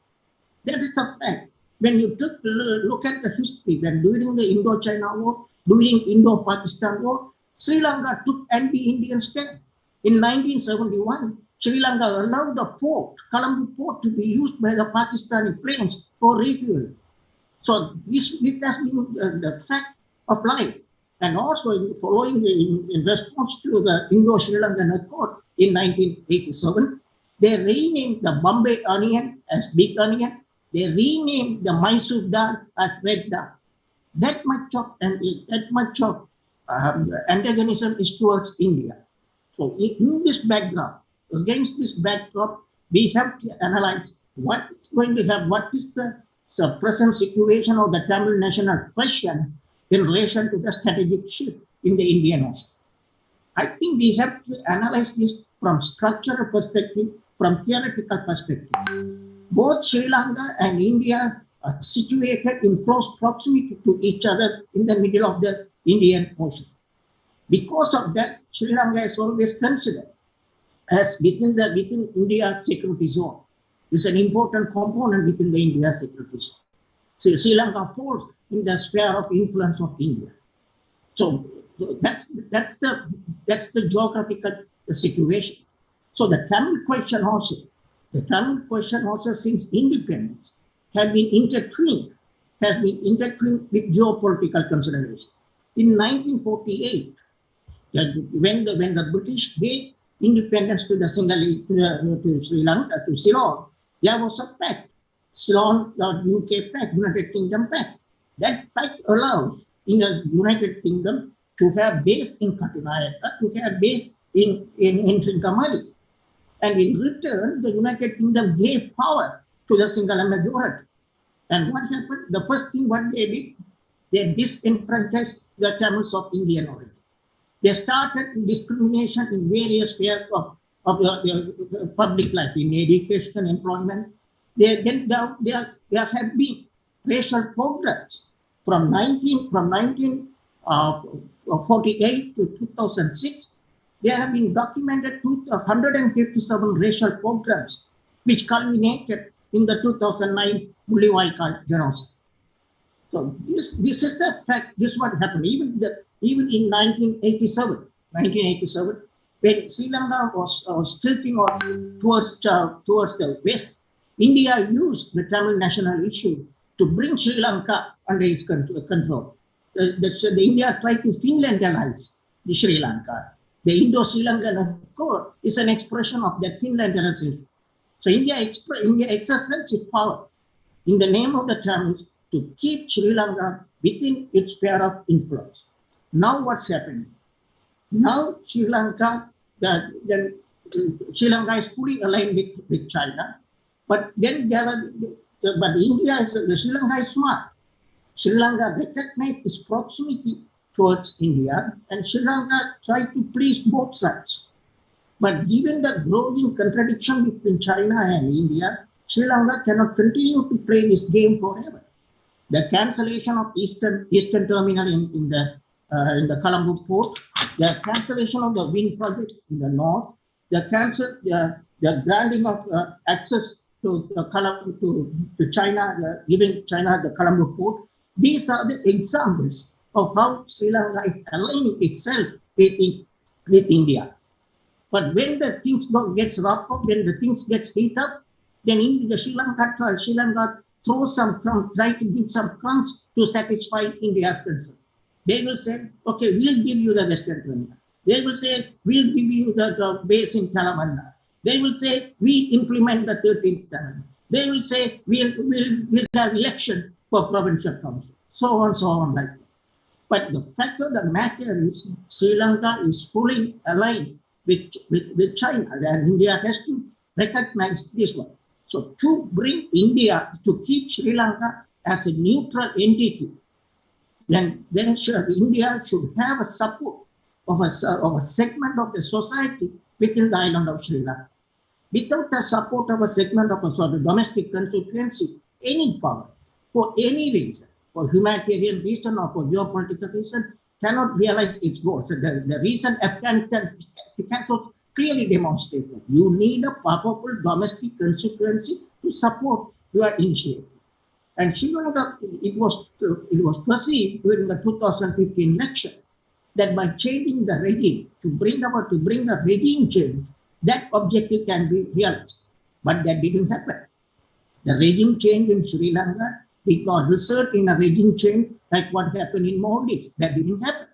Speaker 5: That is the fact. When you look at the history, when during the Indo-China War, during Indo-Pakistan War, Sri Lanka took anti-Indian stand. In 1971, Sri Lanka allowed the port, Colombo port, to be used by the Pakistani planes for refueling. So this has been the fact of life. And also following in response to the Indo-Sri Lankan Accord in 1987, they renamed the Bombay onion as big onion. They renamed the Mysore dal as red dal. That much of antagonism is towards India. So in this background, against this backdrop, we have to analyze what is going to have, what is the present situation of the Tamil national question in relation to the strategic shift in the Indian Ocean. I think we have to analyze this from structural perspective, from theoretical perspective. Both Sri Lanka and India are situated in close proximity to each other in the middle of the Indian Ocean. Because of that, Sri Lanka is always considered as within India's security zone. It's an important component within the India security zone. So Sri Lanka falls in the sphere of influence of India. So that's the geographical situation. So the Tamil question also since independence has been intertwined with geopolitical considerations. In 1948, when the British gave independence to to Sri Lanka, to Ceylon, there was a pact, Ceylon UK Pact, United Kingdom Pact. That pact allows in the United Kingdom to have base in Katunayaka, to have base in Trincomalee. And in return, the United Kingdom gave power to the single majority. And what happened? The first thing what they did, they disenfranchised the Tamils of Indian origin. They started discrimination in various spheres of the public life, in education, employment. There have been racial programs from 1948 to 2006. There have been documented 157 racial programs, which culminated in the 2009 Mullawaikal genocide. So this is the fact. This is what happened. Even in 1987, when Sri Lanka was tilting towards the west, India used the Tamil national issue to bring Sri Lanka under its control. India tried to Finlandize the Sri Lanka. The Indo-Sri Lankan Accord is an expression of that Finlandization. So India exercised its power in the name of the Tamils to keep Sri Lanka within its sphere of influence. Now what's happening? Now Sri Lanka is fully aligned with China, but then Sri Lanka is smart. Sri Lanka recognized its proximity towards India, and Sri Lanka tried to please both sides. But given the growing contradiction between China and India, Sri Lanka cannot continue to play this game forever. The cancellation of Eastern Terminal in the Colombo port, the cancellation of the wind project in the north, the granting of access to China, giving China the Colombo port. These are the examples of how Sri Lanka is aligning itself with India. But when the things gets rough up, when the things gets heat up, then Sri Lanka throws some crumbs, try to give some crumbs to satisfy India's concern. They will say, okay, we'll give you the Western Terminal. They will say, we'll give you the base in Kalamanda. They will say, we implement the 13th Terminal. They will say, we'll have election for provincial council. So on like that. But the fact of the matter is, Sri Lanka is fully aligned with China, and India has to recognize this one. So to bring India, to keep Sri Lanka as a neutral entity, then India should have a support of a segment of the society within the island of Sri Lanka. Without the support of a segment of a sort of domestic constituency, any power, for any reason, for humanitarian reason or for geopolitical reason, cannot realize its goals. So the reason Afghanistan also clearly demonstrates that you need a powerful domestic constituency to support your initiative. And Sri Lanka, it was perceived during the 2015 election that by changing the regime to bring a regime change, that objective can be realized. But that didn't happen. The regime change in Sri Lanka did not result in a regime change like what happened in Maldives. That didn't happen.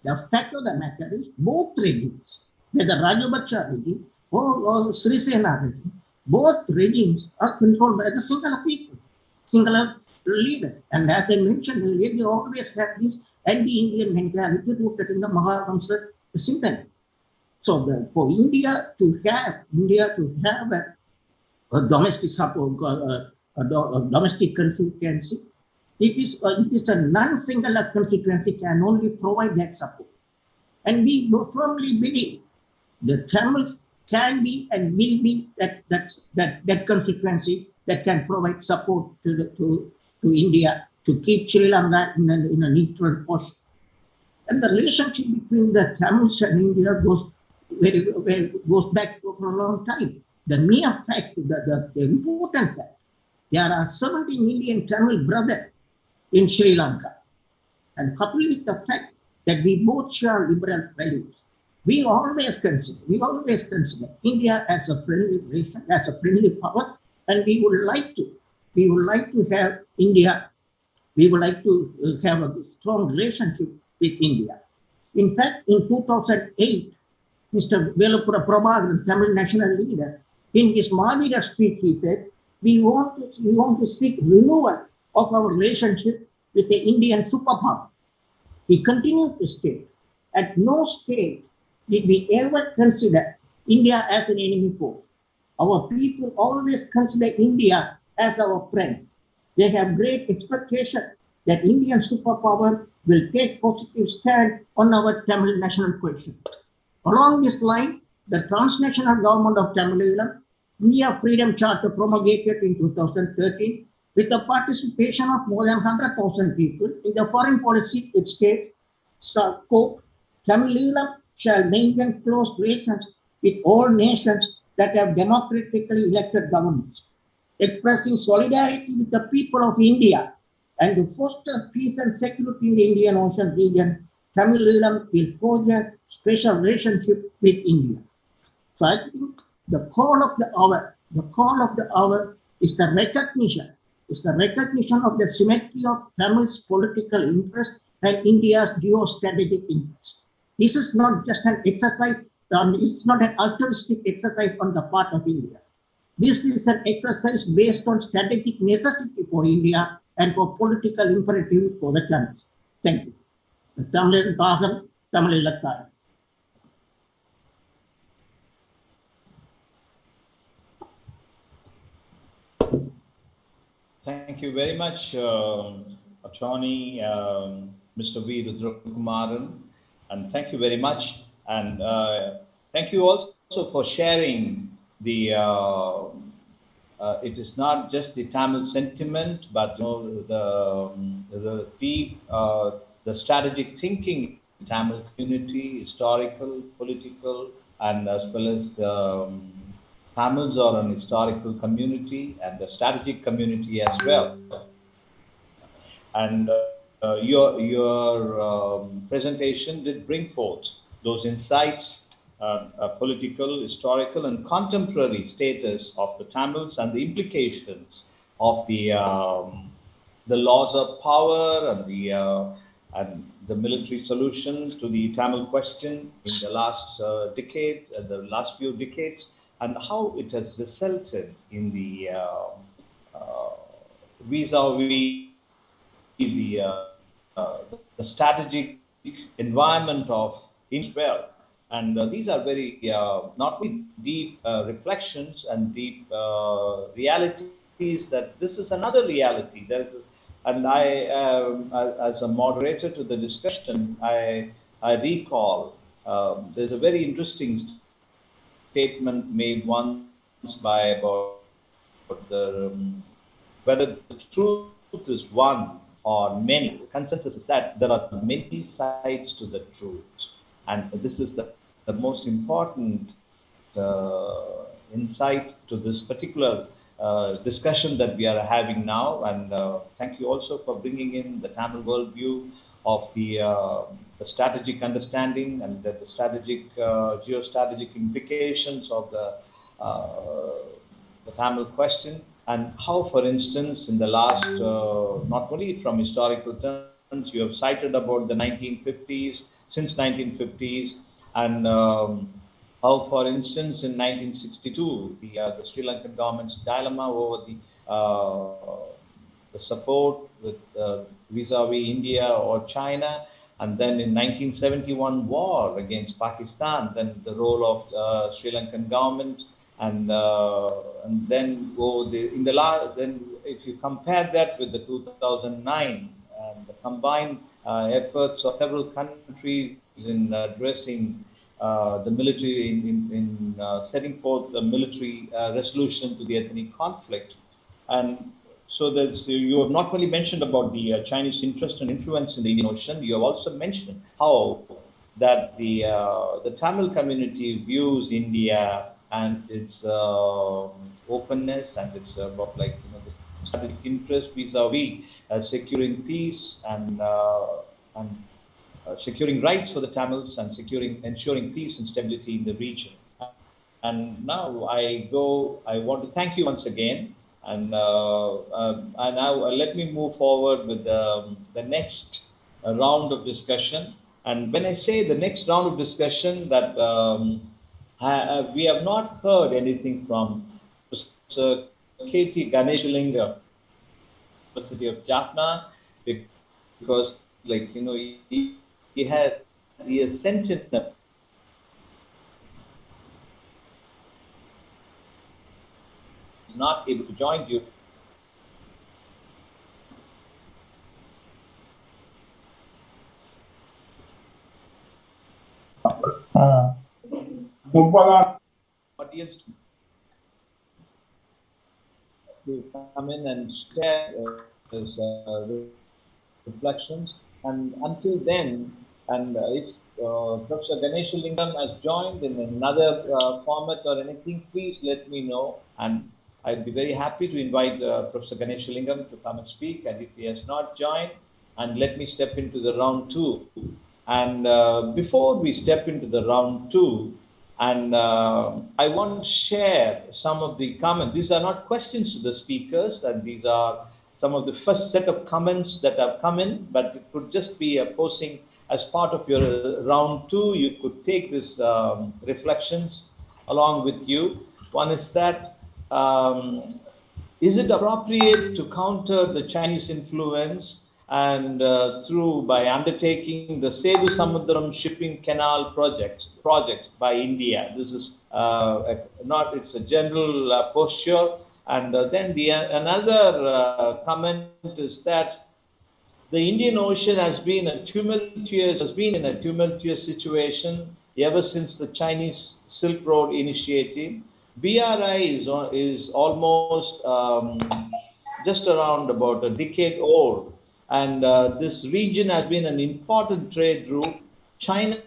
Speaker 5: The fact of the matter is both regimes, whether Rajapaksa regime or Sri Sena regime, both regimes are controlled by the singular people, singular leader. And as I mentioned earlier, they always have this anti-Indian mentality rooted in the Mahavamsa symphony. So for India to have a domestic support, a domestic constituency, it is a non-singular constituency can only provide that support. And we firmly believe the Tamils can be and will be that constituency that can provide support to India to keep Sri Lanka in a neutral posture. And the relationship between the Tamils and India goes back for a long time. The mere fact, the important fact, there are 17 million Tamil brothers in Sri Lanka. And coupled with the fact that we both share liberal values, we always consider India as a friendly nation, as a friendly power, and we would like to have India, we would like to have a strong relationship with India. In fact, in 2008, Mr. Velapura Prabhakaran, Tamil national leader, in his Mavira speech, he said, we want to seek renewal of our relationship with the Indian superpower. He continued to state, at no stage did we ever consider India as an enemy foe. Our people always consider India as our friend. They have great expectation that Indian superpower will take positive stand on our Tamil national question. Along this line, the transnational government of Tamil Nadu, India Freedom Charter promulgated in 2013, with the participation of more than 100,000 people in the foreign policy, it states, quote, Tamil Nadu shall maintain close relations with all nations that have democratically elected governments, expressing solidarity with the people of India and to foster peace and security in the Indian Ocean region. Tamil Nadu will forge a special relationship with India. So I think the call of the hour is the recognition of the symmetry of Tamil's political interest and India's geostrategic interest. This is not just an exercise, it's not an altruistic exercise on the part of India. This is an exercise based on strategic necessity for India and for political imperative for the Tamils. Thank you. Tamil Baham, Tamil Ilakkar.
Speaker 1: Thank you very much, Attorney Mr. V. Rudrakumaran, and thank you very much. And thank you also for sharing the. It is not just the Tamil sentiment, but the deep, the strategic thinking in the Tamil community, historical, political, and as well as the Tamils are an historical community and a strategic community as well. And your presentation did bring forth those insights, political, historical, and contemporary status of the Tamils and the implications of the laws of power and the military solution to the Tamil question in the last decade, the last few decades, and how it has resulted in the vis-a-vis the strategic environment of Israel. And these are very not only deep reflections and deep realities, that this is another reality. And I, as a moderator to the discussion, I recall there's a very interesting statement made once about whether the truth is one or many. Consensus is that there are many sides to the truth. And this is the most important insight to this particular discussion that we are having now. And thank you also for bringing in the Tamil worldview of the strategic understanding and the strategic, geostrategic implications of the Tamil question, and how, for instance, in the last, not only from historical terms, you have cited about the 1950s, since 1950s, and how, for instance, in 1962, the Sri Lankan government's dilemma over the support with vis-a-vis India or China, and then in 1971 war against Pakistan, then the role of Sri Lankan government, and then then if you compare that with the 2009 and the combined efforts of several countries in addressing the military, in setting forth the military resolution to the ethnic conflict. And so you have not only mentioned about the Chinese interest and influence in the Indian Ocean, you have also mentioned how that the Tamil community views India and its openness, and it's about the strategic interest vis-a-vis securing peace and securing rights for the Tamils and ensuring peace and stability in the region. And now I want to thank you once again, and now let me move forward with the next round of discussion. And when I say the next round of discussion, that we have not heard anything from Professor K.T. Ganeshalingam, University of Jaffna, because he has sent in not able to join you. Audience to come in and share his reflections. And until then, and if Professor Ganeshalingam has joined in another format or anything, please let me know. And I'd be very happy to invite Professor Ganeshalingam to come and speak. And if he has not joined, and let me step into the round two. And before we step into the round two, and I want to share some of the comments. These are not questions to the speakers, and these are some of the first set of comments that have come in, but it could just be a posting as part of your round two. You could take these reflections along with you. One is that, is it appropriate to counter the Chinese influence and by undertaking the Sedu Samudram shipping canal project by India? This is it's a general posture. And then another comment is that the Indian Ocean has been in a tumultuous situation ever since the Chinese Silk Road initiative. BRI is almost just around about a decade old, and this region has been an important trade route. China's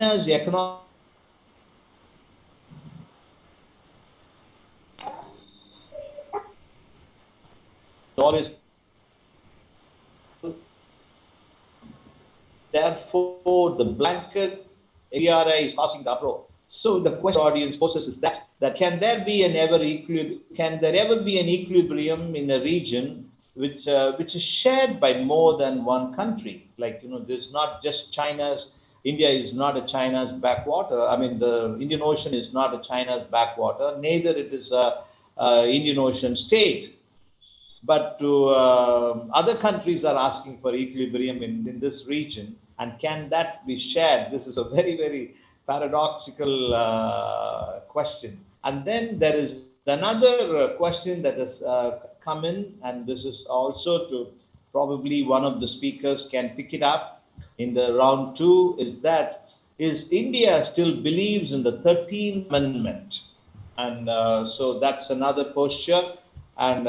Speaker 1: economic always, therefore the blanket BRI is passing the uproar. So the question audience poses is that can there ever be an equilibrium in a region which is shared by more than one country? There's not just India is not a China's backwater. I mean, the Indian Ocean is not a China's backwater. Neither it is a Indian Ocean state. But other countries are asking for equilibrium in this region, and can that be shared? This is a very, very paradoxical question. And then there is another question that has come in, and this is also to probably one of the speakers can pick it up in the round two, is India still believes in the 13th Amendment? And so that's another posture. And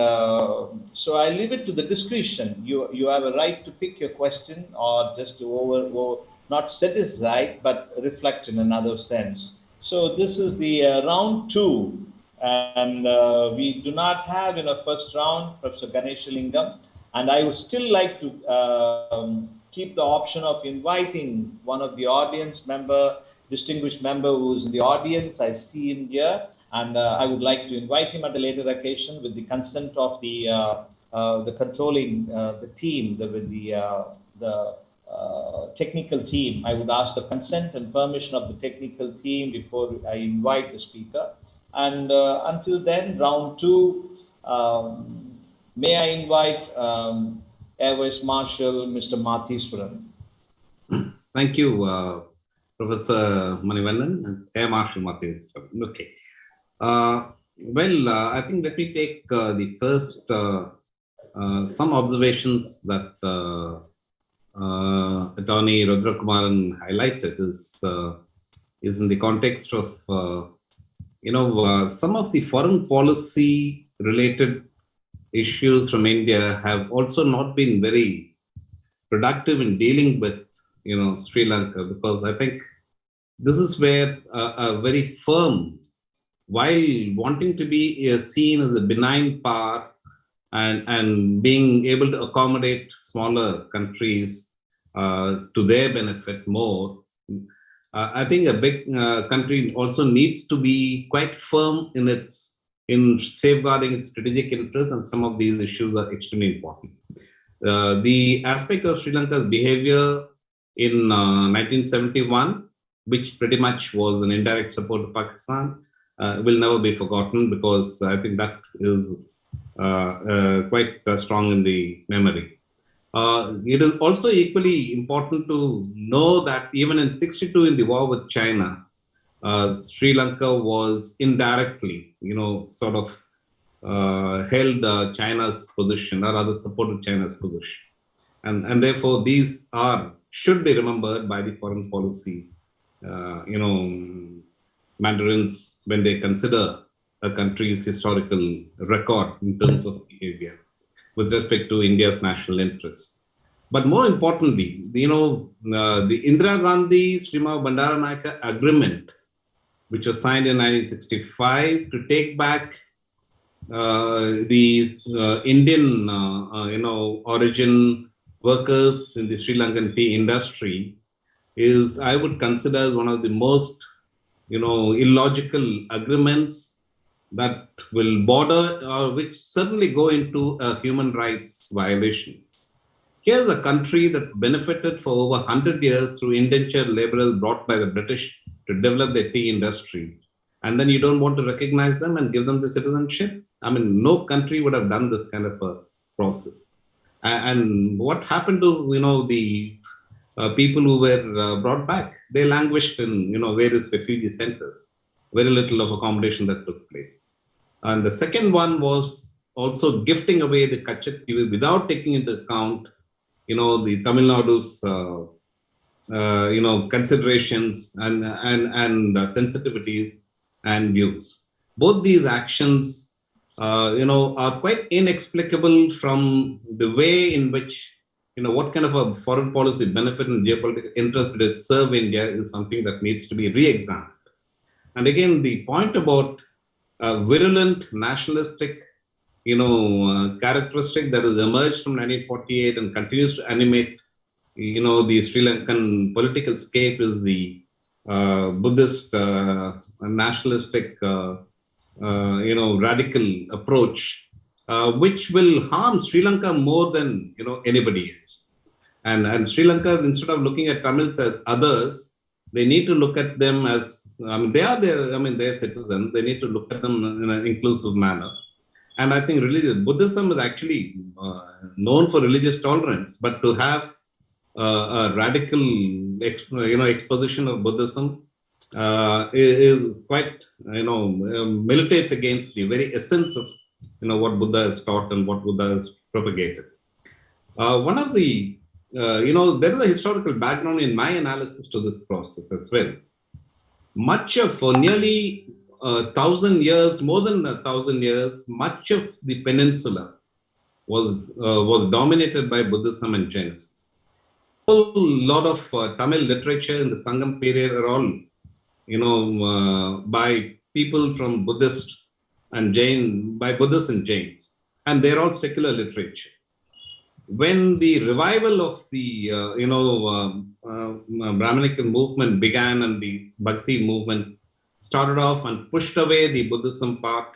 Speaker 1: so I leave it to the discretion. You have a right to pick your question or just to not satisfied, but reflect in another sense. So this is the round two, and we do not have in a first round Professor Ganesh Lingam, and I would still like to keep the option of inviting one of the audience member, distinguished member who is in the audience. I see him here, and I would like to invite him at a later occasion with the consent of the controlling the team, the technical team. I would ask the consent and permission of the technical team before I invite the speaker. And until then, round two, may I invite Air Vice Marshal Mr. Matheswaran.
Speaker 2: Thank you, Professor Manivannan and Air Marshal Matheswaran. Okay. I think let me take the first some observations that Attorney Rudrakumaran highlighted is in the context of some of the foreign policy related issues from India have also not been very productive in dealing with Sri Lanka, because I think this is where a very firm, while wanting to be seen as a benign power and being able to accommodate smaller countries to their benefit more, I think a big country also needs to be quite firm in safeguarding its strategic interests, and some of these issues are extremely important. The aspect of Sri Lanka's behavior in 1971, which pretty much was an indirect support to Pakistan, will never be forgotten, because I think that is quite strong in the memory. It is also equally important to know that even in 62 in the war with China, Sri Lanka was indirectly, sort of held China's position, or rather supported China's position. And therefore, these should be remembered by the foreign policy, mandarins when they consider a country's historical record in terms of behavior with respect to India's national interests. But more importantly, the Indira Gandhi Srimao Bandaranaike agreement, which was signed in 1965 to take back these Indian, origin workers in the Sri Lankan tea industry, is, I would consider, as one of the most, illogical agreements that will border, or which certainly go into a human rights violation. Here's a country that's benefited for over 100 years through indentured laborers brought by the British to develop their tea industry. And then you don't want to recognize them and give them the citizenship? I mean, no country would have done this kind of a process. And what happened to, the people who were brought back? They languished in, various refugee centers. Very little of accommodation that took place. And the second one was also gifting away the Kachak without taking into account, the Tamil Nadu's, considerations and sensitivities and views. Both these actions, are quite inexplicable from the way in which, what kind of a foreign policy benefit and geopolitical interest did it serve India is something that needs to be re-examined. And again, the point about virulent nationalistic, characteristic that has emerged from 1948 and continues to animate, the Sri Lankan political scape is the Buddhist nationalistic, radical approach, which will harm Sri Lanka more than anybody else. And Sri Lanka, instead of looking at Tamils as others, they need to look at them as, they are they're citizens. They need to look at them in an inclusive manner. And I think Buddhism is actually known for religious tolerance, but to have a radical, exposition of Buddhism is quite, militates against the very essence of, what Buddha has taught and what Buddha has propagated. One of the, there is a historical background in my analysis to this process as well. Much of, nearly 1,000 years, more than 1,000 years, much of the peninsula was dominated by Buddhism and Jainism. A whole lot of Tamil literature in the Sangam period are all, by people from Buddhist and Jain, by Buddhists and Jains, and they're all secular literature. When the revival of the Brahminical movement began and the Bhakti movements started off and pushed away the Buddhism part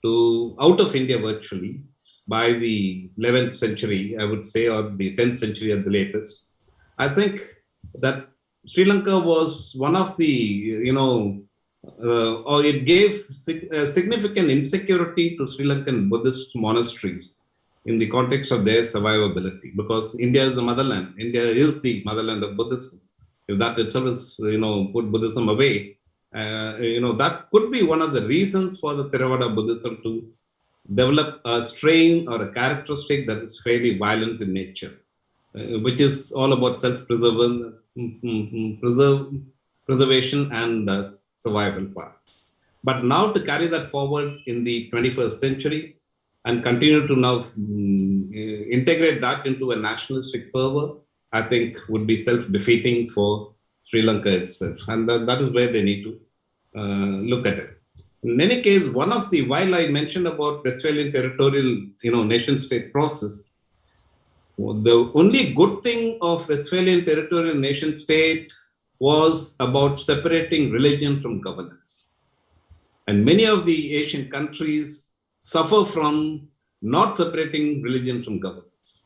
Speaker 2: out of India virtually by the 11th century, I would say, or the 10th century at the latest, I think that Sri Lanka was one of the, or it gave significant insecurity to Sri Lankan Buddhist monasteries in the context of their survivability, because India is the motherland. India is the motherland of Buddhism. If that itself is, put Buddhism away, that could be one of the reasons for the Theravada Buddhism to develop a strain or a characteristic that is fairly violent in nature, which is all about self-preservation and the survival part. But now to carry that forward in the 21st century and continue to now integrate that into a nationalistic fervor, I think would be self-defeating for Sri Lanka itself. And that is where they need to look at it. In any case, while I mentioned about Westphalian territorial, nation-state process, the only good thing of Westphalian territorial nation-state was about separating religion from governance. And many of the Asian countries suffer from not separating religion from governance.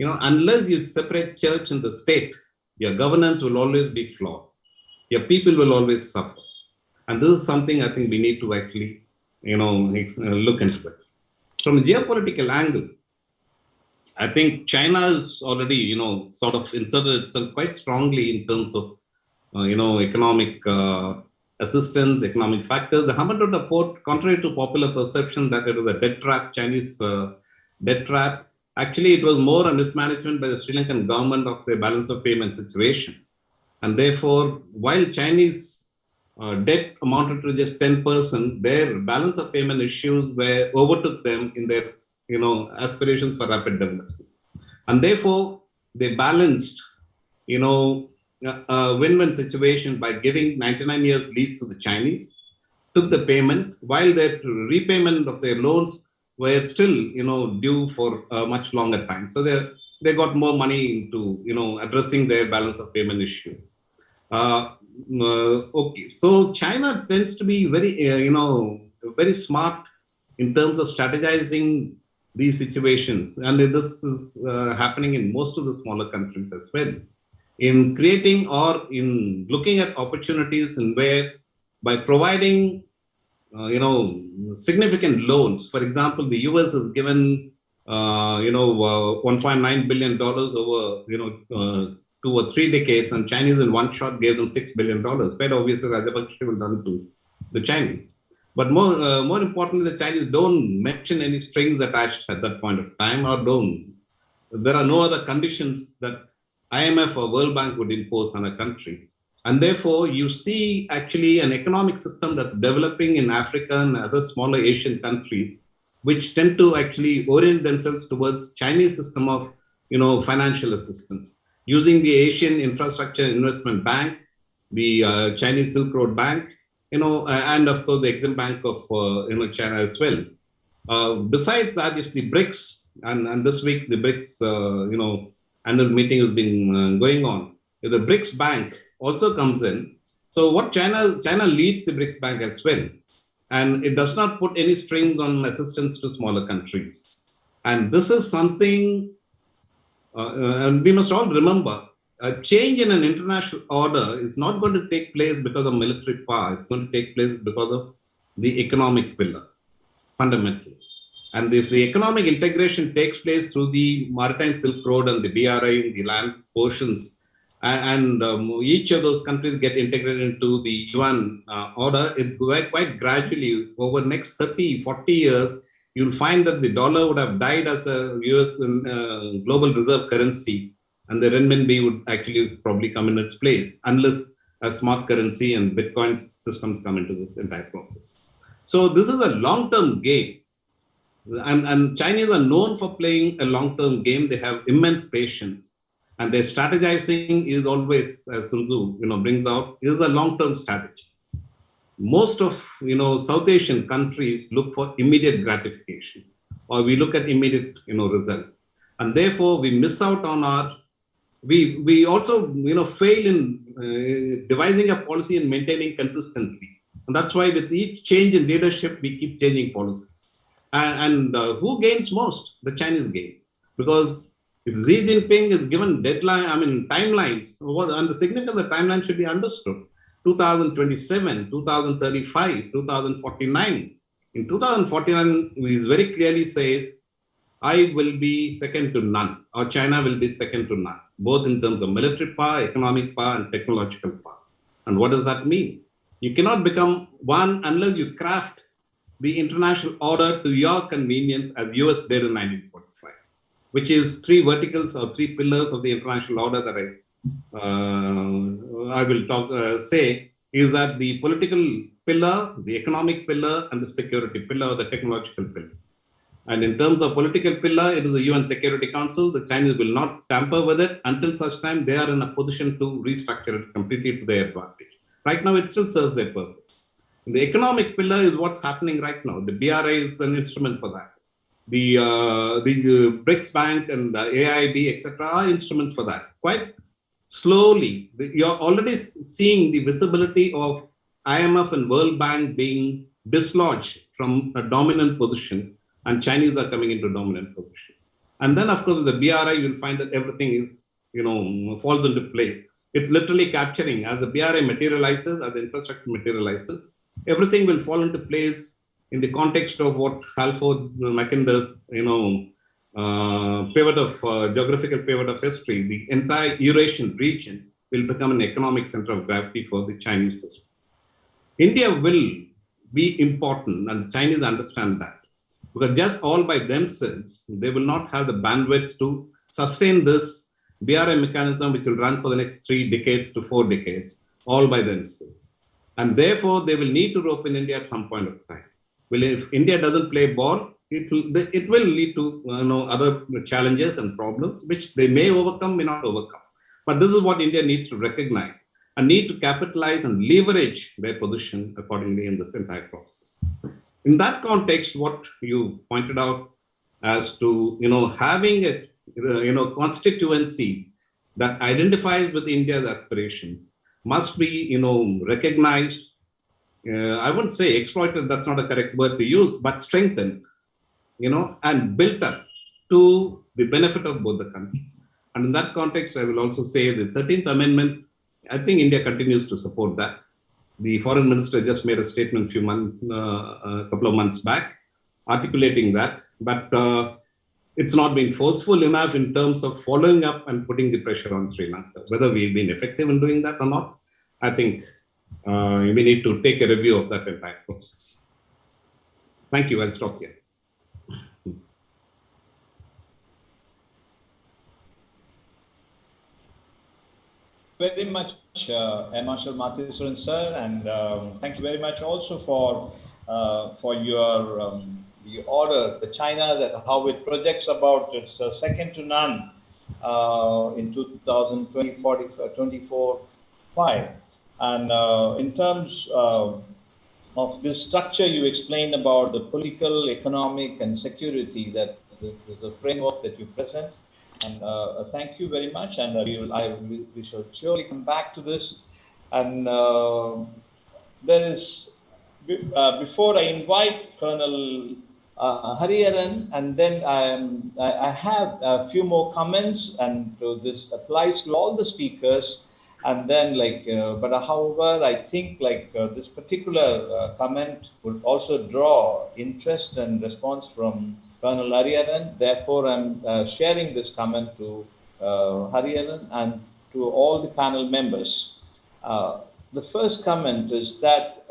Speaker 2: Unless you separate church and the state, your governance will always be flawed. Your people will always suffer. And this is something I think we need to actually, look into it. From a geopolitical angle, I think China has already, sort of inserted itself quite strongly in terms of, economic assistance, economic factors. The Hambantota port, contrary to popular perception that it was a debt trap, Chinese debt trap, actually it was more a mismanagement by the Sri Lankan government of their balance of payment situations. And therefore, while Chinese debt amounted to just 10%, their balance of payment issues overtook them in their aspirations for rapid development. And therefore, they balanced, a win-win situation by giving 99 years lease to the Chinese, took the payment, while their repayment of their loans were still, due for a much longer time. So they got more money into, addressing their balance of payment issues. Okay, so China tends to be very, very smart in terms of strategizing these situations. And this is happening in most of the smaller countries as well, in creating or in looking at opportunities in where by providing, significant loans. For example, the US has given, $1.9 billion over, 2 or 3 decades, and Chinese in one shot gave them $6 billion. Quite obviously, Rajapaksa will done to the Chinese. But more importantly, the Chinese don't mention any strings attached at that point of time, there are no other conditions that IMF or World Bank would impose on a country. And therefore, you see actually an economic system that's developing in Africa and other smaller Asian countries, which tend to actually orient themselves towards Chinese system of, financial assistance, using the Asian Infrastructure Investment Bank, the Chinese Silk Road Bank, and of course the Exim Bank of China as well. Besides that, if the BRICS, and this week the BRICS, annual meeting has been going on, if the BRICS Bank also comes in, so what China leads the BRICS Bank as well, and it does not put any strings on assistance to smaller countries. And this is something, and we must all remember, a change in an international order is not going to take place because of military power. It's going to take place because of the economic pillar, fundamentally. And if the economic integration takes place through the Maritime Silk Road and the BRI, the land portions, and each of those countries get integrated into the yuan order, it quite gradually, over the next 30, 40 years, you'll find that the dollar would have died as a US global reserve currency, and the renminbi would actually probably come in its place, unless as smart currency and Bitcoin systems come into this entire process. So this is a long-term game. And Chinese are known for playing a long-term game. They have immense patience. And their strategizing is always, as Sun Tzu, brings out, is a long-term strategy. Most of, South Asian countries look for immediate gratification, or we look at immediate, results. And therefore, we miss out on we also, fail in devising a policy and maintaining consistently. And that's why with each change in leadership, we keep changing policies. And who gains most? The Chinese gain. Because if Xi Jinping is given timelines, and the significance of the timeline should be understood. 2027, 2035, 2049. In 2049, he very clearly says, I will be second to none, or China will be second to none, both in terms of military power, economic power, and technological power. And what does that mean? You cannot become one unless you craft the international order to your convenience, as US did in 1945, which is three verticals or three pillars of the international order that I will say is that the political pillar, the economic pillar, and the security pillar, or the technological pillar. And in terms of political pillar, it is the UN Security Council. The Chinese will not tamper with it until such time they are in a position to restructure it completely to their advantage. Right now, it still serves their purpose. The economic pillar is what's happening right now. The BRI is an instrument for that. The BRICS Bank and the AIB, etc., are instruments for that. Quite slowly, you're already seeing the visibility of IMF and World Bank being dislodged from a dominant position, and Chinese are coming into dominant position. And then, of course, the BRI, you'll find that everything is, falls into place. It's literally capturing, as the BRI materializes, as the infrastructure materializes, everything will fall into place in the context of what Halford Mackinder's, geographical pivot of history. The entire Eurasian region will become an economic center of gravity for the Chinese system. India will be important, and the Chinese understand that. Because just all by themselves, they will not have the bandwidth to sustain this BRI mechanism, which will run for the next 3 decades to 4 decades, all by themselves. And therefore, they will need to rope in India at some point of time. Well, if India doesn't play ball, it will lead to other challenges and problems, which they may overcome, may not overcome. But this is what India needs to recognize and need to capitalize and leverage their position accordingly in this entire process. In that context, what you pointed out as to having a constituency that identifies with India's aspirations must be recognized. I wouldn't say exploited, that's not a correct word to use, but strengthened, and built up to the benefit of both the countries. And in that context, I will also say the 13th Amendment, I think India continues to support that. The foreign minister just made a statement a couple of months back, articulating that, but it's not been forceful enough in terms of following up and putting the pressure on Sri Lanka. Whether we've been effective in doing that or not, I think we need to take a review of that entire process. Thank you. I'll stop here.
Speaker 1: Very much, Marshal Matheswaran sir, and thank you very much also for your the order, the China, that how it projects about its second to none in 2024-5, and in terms of this structure, you explained about the political, economic, and security, that is a framework that you present. And thank you very much, and we shall surely come back to this. And there is, before I invite Colonel Hariharan, and then I have a few more comments, and this applies to all the speakers. And then, however, I think this particular comment would also draw interest and response from Colonel Hariharan. Therefore, I'm sharing this comment to Hariharan and to all the panel members. The first comment is that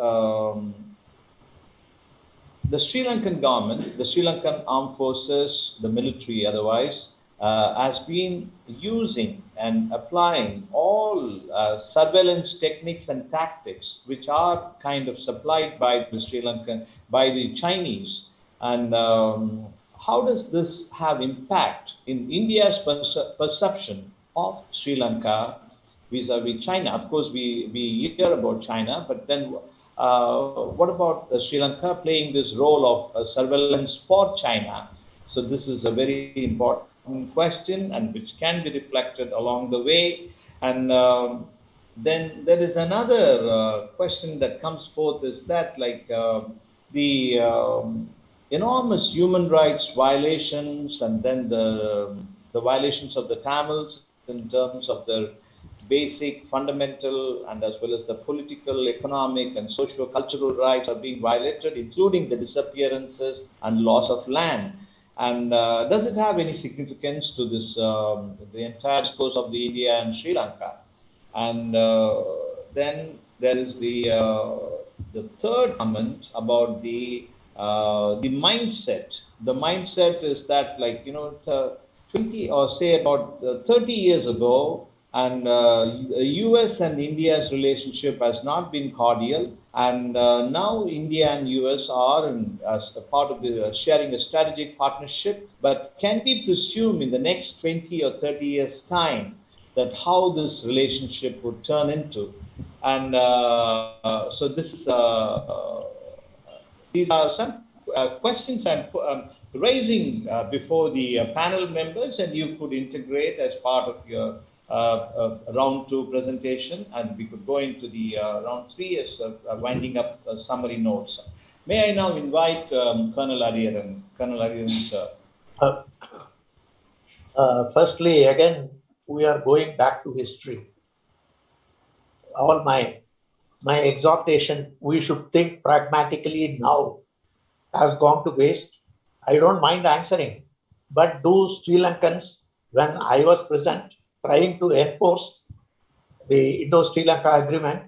Speaker 1: the Sri Lankan government, the Sri Lankan armed forces, the military otherwise, has been using and applying all surveillance techniques and tactics which are kind of supplied by the Sri Lankan, by the Chinese. And how does this have impact in India's perception of Sri Lanka vis-a-vis China? Of course, we hear about China, but then what about Sri Lanka playing this role of surveillance for China? So this is a very important question, and which can be reflected along the way. And then there is another question that comes forth, is that like the enormous human rights violations, and then the violations of the Tamils in terms of their basic, fundamental, and as well as the political, economic, and socio-cultural rights are being violated, including the disappearances and loss of land. And does it have any significance to this the entire discourse of the India and Sri Lanka? And then there is the third comment about the mindset. The mindset is that, like, 20 or say about 30 years ago, and US and India's relationship has not been cordial, and now India and US are as a part of the sharing a strategic partnership. But can we presume in the next 20 or 30 years time that how this relationship would turn into? And so this is these are some questions I'm raising before the panel members, and you could integrate as part of your round 2 presentation, and we could go into the round 3 as winding up summary notes. May I now invite Colonel Ariyaran. Colonel Ariyaran, sir.
Speaker 3: Firstly, again, we are going back to history. All my exhortation, we should think pragmatically now, has gone to waste. I don't mind answering, but do Sri Lankans, when I was present, trying to enforce the Indo-Sri Lanka agreement,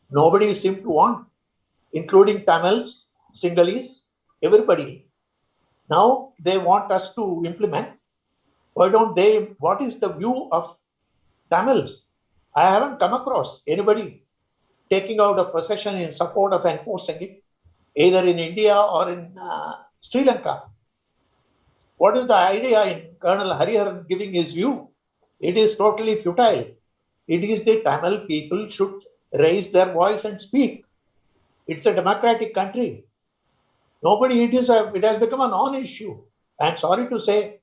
Speaker 3: nobody seemed to want, including Tamils, Sinhalese, everybody. Now they want us to implement. Why don't they? What is the view of Tamils? I haven't come across anybody taking out a procession in support of enforcing it, either in India or in Sri Lanka. What is the idea in Colonel Hariharan giving his view? It is totally futile. It is the Tamil people should raise their voice and speak. It's a democratic country. Nobody, it has become a non-issue. I'm sorry to say,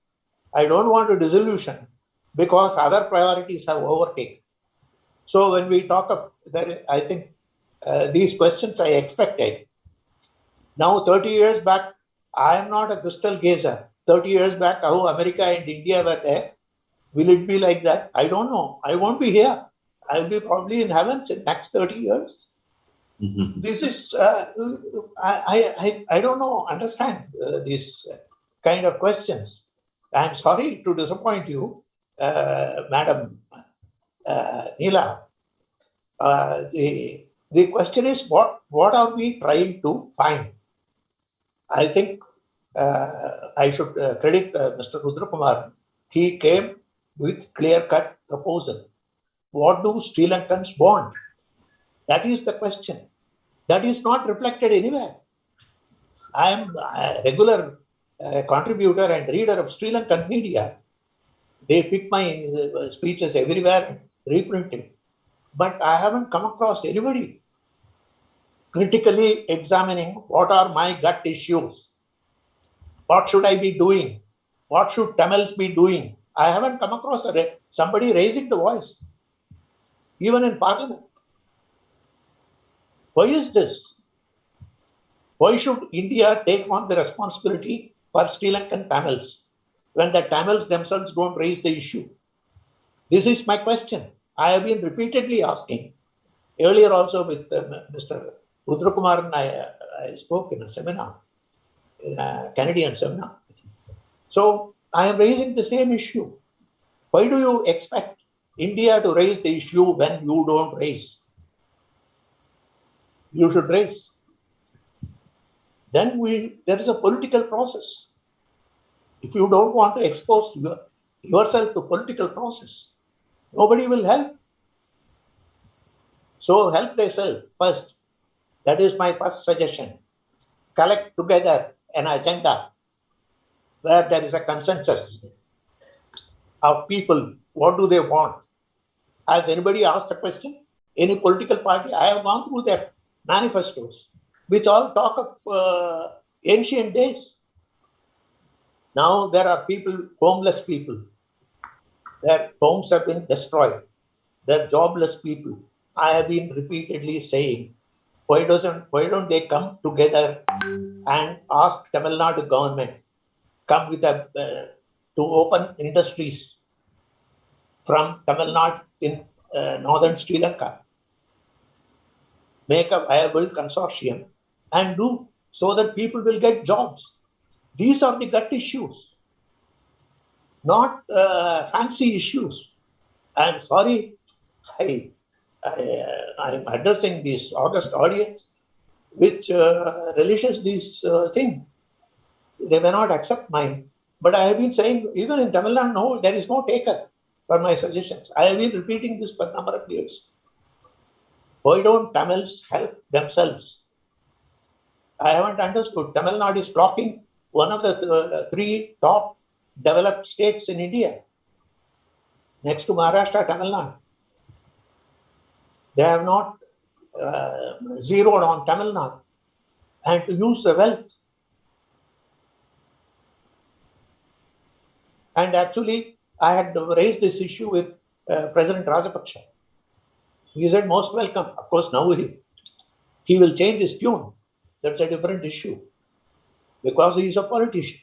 Speaker 3: I don't want to disillusion because other priorities have overtaken. So when we talk of that, I think these questions I expected. Now, 30 years back, I am not a crystal gazer. 30 years back, how America and India were there. Will it be like that? I don't know. I won't be here. I'll be probably in heavens in next 30 years. Mm-hmm. This is, I don't know, understand these kind of questions. I'm sorry to disappoint you, Madam Neela. The question is, what are we trying to find? I think I should credit Mr. Rudrakumar. He came with clear-cut proposal. What do Sri Lankans want? That is the question. That is not reflected anywhere. I am a regular contributor and reader of Sri Lankan media. They pick my speeches everywhere and reprint it. But I haven't come across anybody critically examining what are my gut issues. What should I be doing? What should Tamils be doing? I haven't come across somebody raising the voice, even in Parliament. Why is this? Why should India take on the responsibility for Sri Lankan Tamils when the Tamils themselves don't raise the issue? This is my question. I have been repeatedly asking. Earlier also with Mr. Rudrakumar and I spoke in a seminar, in a Canadian seminar. So I am raising the same issue. Why do you expect India to raise the issue when you don't raise? You should raise. Then there is a political process. If you don't want to expose yourself to political process. Nobody will help. So help thyself first. That is my first suggestion. Collect together an agenda where there is a consensus of people. What do they want? Has anybody asked the question? Any political party? I have gone through their manifestos, which all talk of ancient days. Now there are people, homeless people. Their homes have been destroyed. They're jobless people. I have been repeatedly saying, why don't they come together and ask Tamil Nadu government, come with a to open industries from Tamil Nadu in northern Sri Lanka, make a viable consortium and do so that people will get jobs. These are the gut issues, not fancy issues. I'm sorry, I'm addressing this august audience which relishes this thing. They may not accept mine, but I have been saying, even in Tamil Nadu, no, there is no taker for my suggestions. I have been repeating this for a number of years. Why don't Tamils help themselves? I haven't understood. Tamil Nadu is blocking one of the three top developed states in India, next to Maharashtra, Tamil Nadu. They have not zeroed on Tamil Nadu and to use the wealth. And actually, I had raised this issue with President Rajapaksa. He said, most welcome. Of course, now he will change his tune. That's a different issue because he is a politician.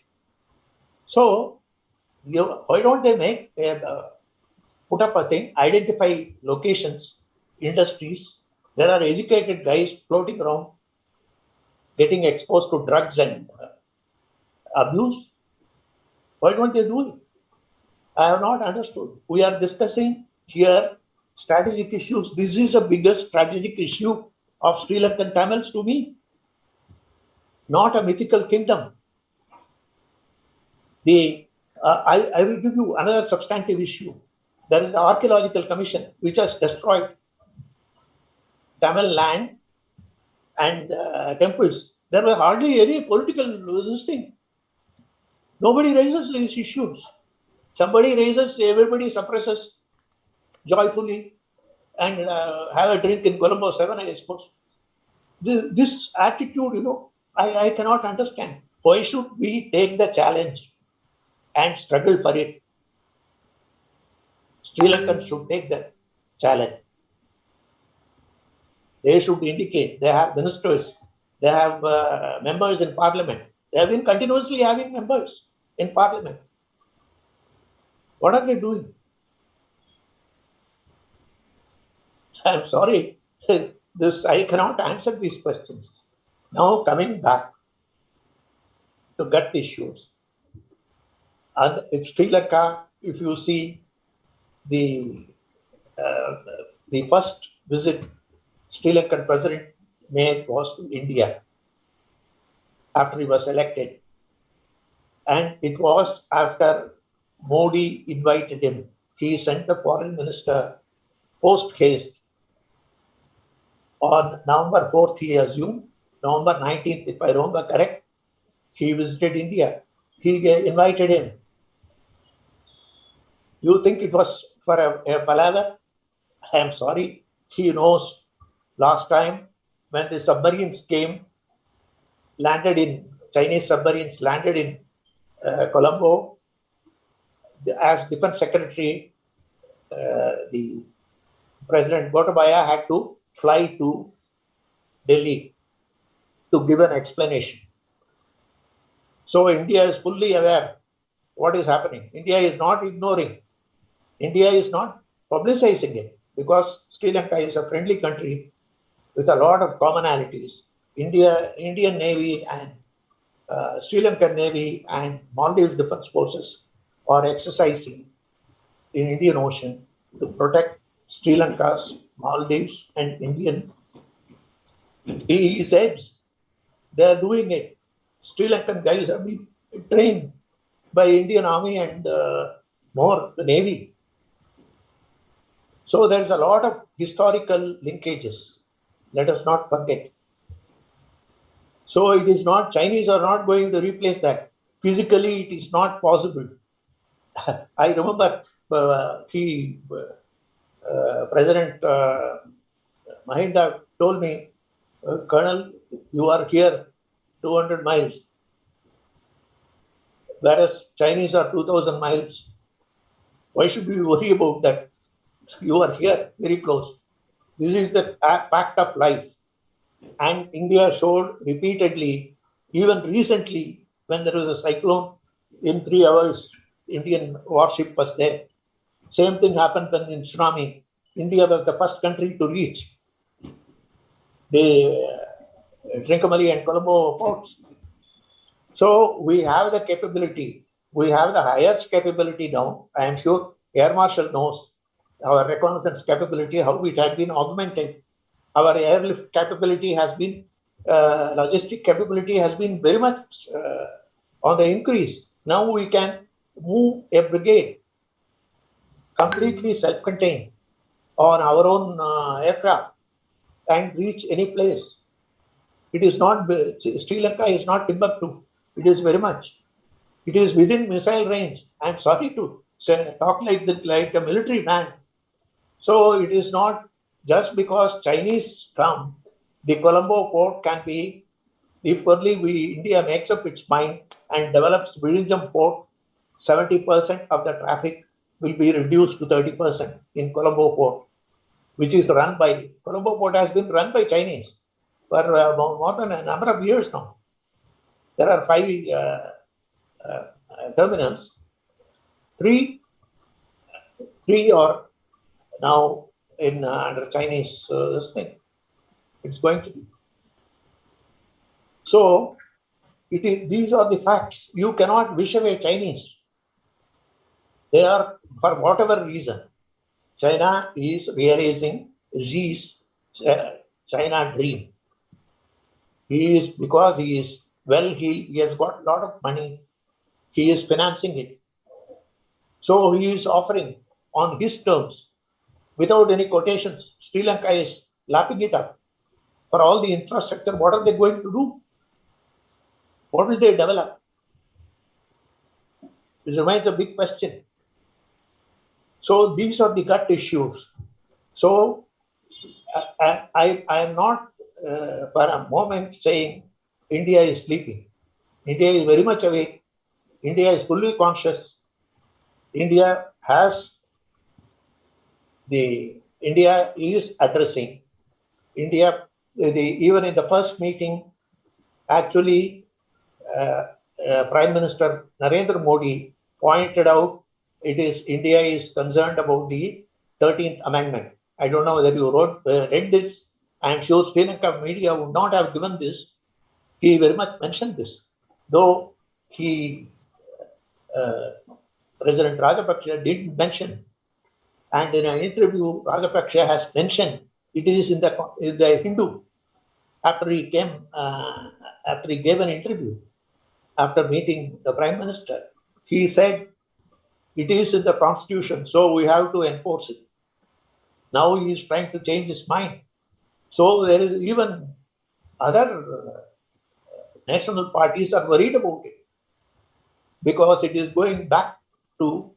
Speaker 3: So, why don't they make put up a thing, identify locations, industries. There are educated guys floating around, getting exposed to drugs and abuse. Why don't they do it? I have not understood. We are discussing here strategic issues. This is the biggest strategic issue of Sri Lankan Tamils to me, not a mythical kingdom. I will give you another substantive issue. There is the Archaeological Commission, which has destroyed Tamil land and temples. There was hardly any political this thing. Nobody raises these issues. Somebody raises, everybody suppresses joyfully and have a drink in Colombo 7, I suppose. This attitude, I cannot understand. Why should we take the challenge and struggle for it? Sri Lankans should take the challenge. They should indicate they have ministers, they have members in parliament. They have been continuously having members in parliament. What are they doing? I'm sorry, I cannot answer these questions. Now coming back to gut issues. And in Sri Lanka, if you see the first visit Sri Lankan president made was to India after he was elected. And it was after Modi invited him. He sent the foreign minister post haste. On November 4th, he assumed. November 19th, if I remember correct, he visited India. He invited him. You think it was for a palaver? I am sorry. He knows last time when the submarines came, Chinese submarines landed in Colombo, as defense secretary, the President Gotabaya had to fly to Delhi to give an explanation. So India is fully aware what is happening. India is not ignoring. India is not publicizing it because Sri Lanka is a friendly country with a lot of commonalities. Indian Navy and Sri Lankan Navy and Maldives Defense Forces are exercising in Indian Ocean to protect Sri Lanka's Maldives and Indian. He says they are doing it. Sri Lankan guys have been trained by Indian Army and more navy. So there's a lot of historical linkages. Let us not forget. So it is not, Chinese are not going to replace that. Physically, it is not possible. I remember President Mahinda told me, Colonel, you are here 200 miles, whereas Chinese are 2000 miles. Why should we worry about that? You are here, very close. This is the fact of life. And India showed repeatedly, even recently, when there was a cyclone, in 3 hours, Indian warship was there. Same thing happened when in tsunami. India was the first country to reach the Trincomalee and Colombo ports. So we have the capability. We have the highest capability now. I am sure Air Marshal knows our reconnaissance capability, how it had been augmented. Our airlift capability has been, logistic capability has been very much on the increase. Now we can move a brigade completely self-contained on our own aircraft and reach any place. It is not, Sri Lanka is not Timbuktu. It is very much. It is within missile range. I'm sorry to say, talk like a military man. So it is not just because Chinese come, the Colombo port can be, if only India makes up its mind and develops Vizhinjam port, 70% of the traffic will be reduced to 30% in Colombo port, which is run by, Colombo port has been run by Chinese for more than a number of years now. There are 5 terminals. Three are now in under Chinese this thing. It's going to be. So these are the facts. You cannot wish away Chinese. They are, for whatever reason, China is realizing Xi's China dream. Because he is well, he has got a lot of money. He is financing it. So he is offering on his terms, without any quotations. Sri Lanka is lapping it up for all the infrastructure. What are they going to do? What will they develop? This remains a big question. So these are the gut issues. So I am not for a moment saying India is sleeping. India is very much awake. India is fully conscious. India is addressing. India, even in the first meeting, actually, Prime Minister Narendra Modi pointed out India is concerned about the 13th Amendment. I don't know whether you read this. I am sure Sri Lanka media would not have given this. He very much mentioned this, though President Rajapaksa did mention, and in an interview, Rajapaksa has mentioned it is in the Hindu. After he gave an interview, after meeting the Prime Minister, he said it is in the Constitution, so we have to enforce it. Now he is trying to change his mind. So there is even other national parties are worried about it because it is going back to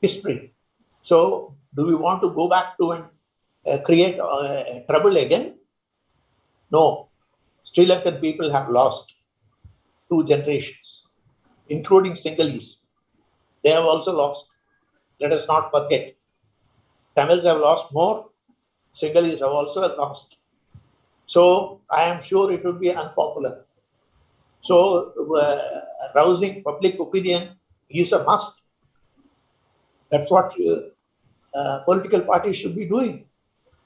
Speaker 3: history. So do we want to go back to and create trouble again? No. Sri Lankan people have lost 2 generations, including Sinhalese. They have also lost. Let us not forget. Tamils have lost more. Sinhalese have also lost. So I am sure it would be unpopular. So rousing public opinion is a must. That's what political parties should be doing.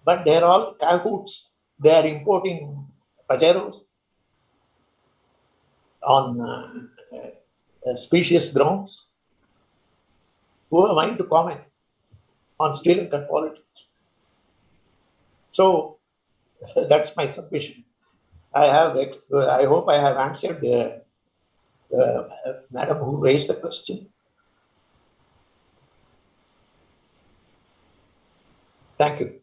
Speaker 3: But they're all cahoots. They are importing pajeros on specious grounds. Who am I to comment on Sri Lankan politics? So that's my submission. I hope I have answered the madam who raised the question. Thank you.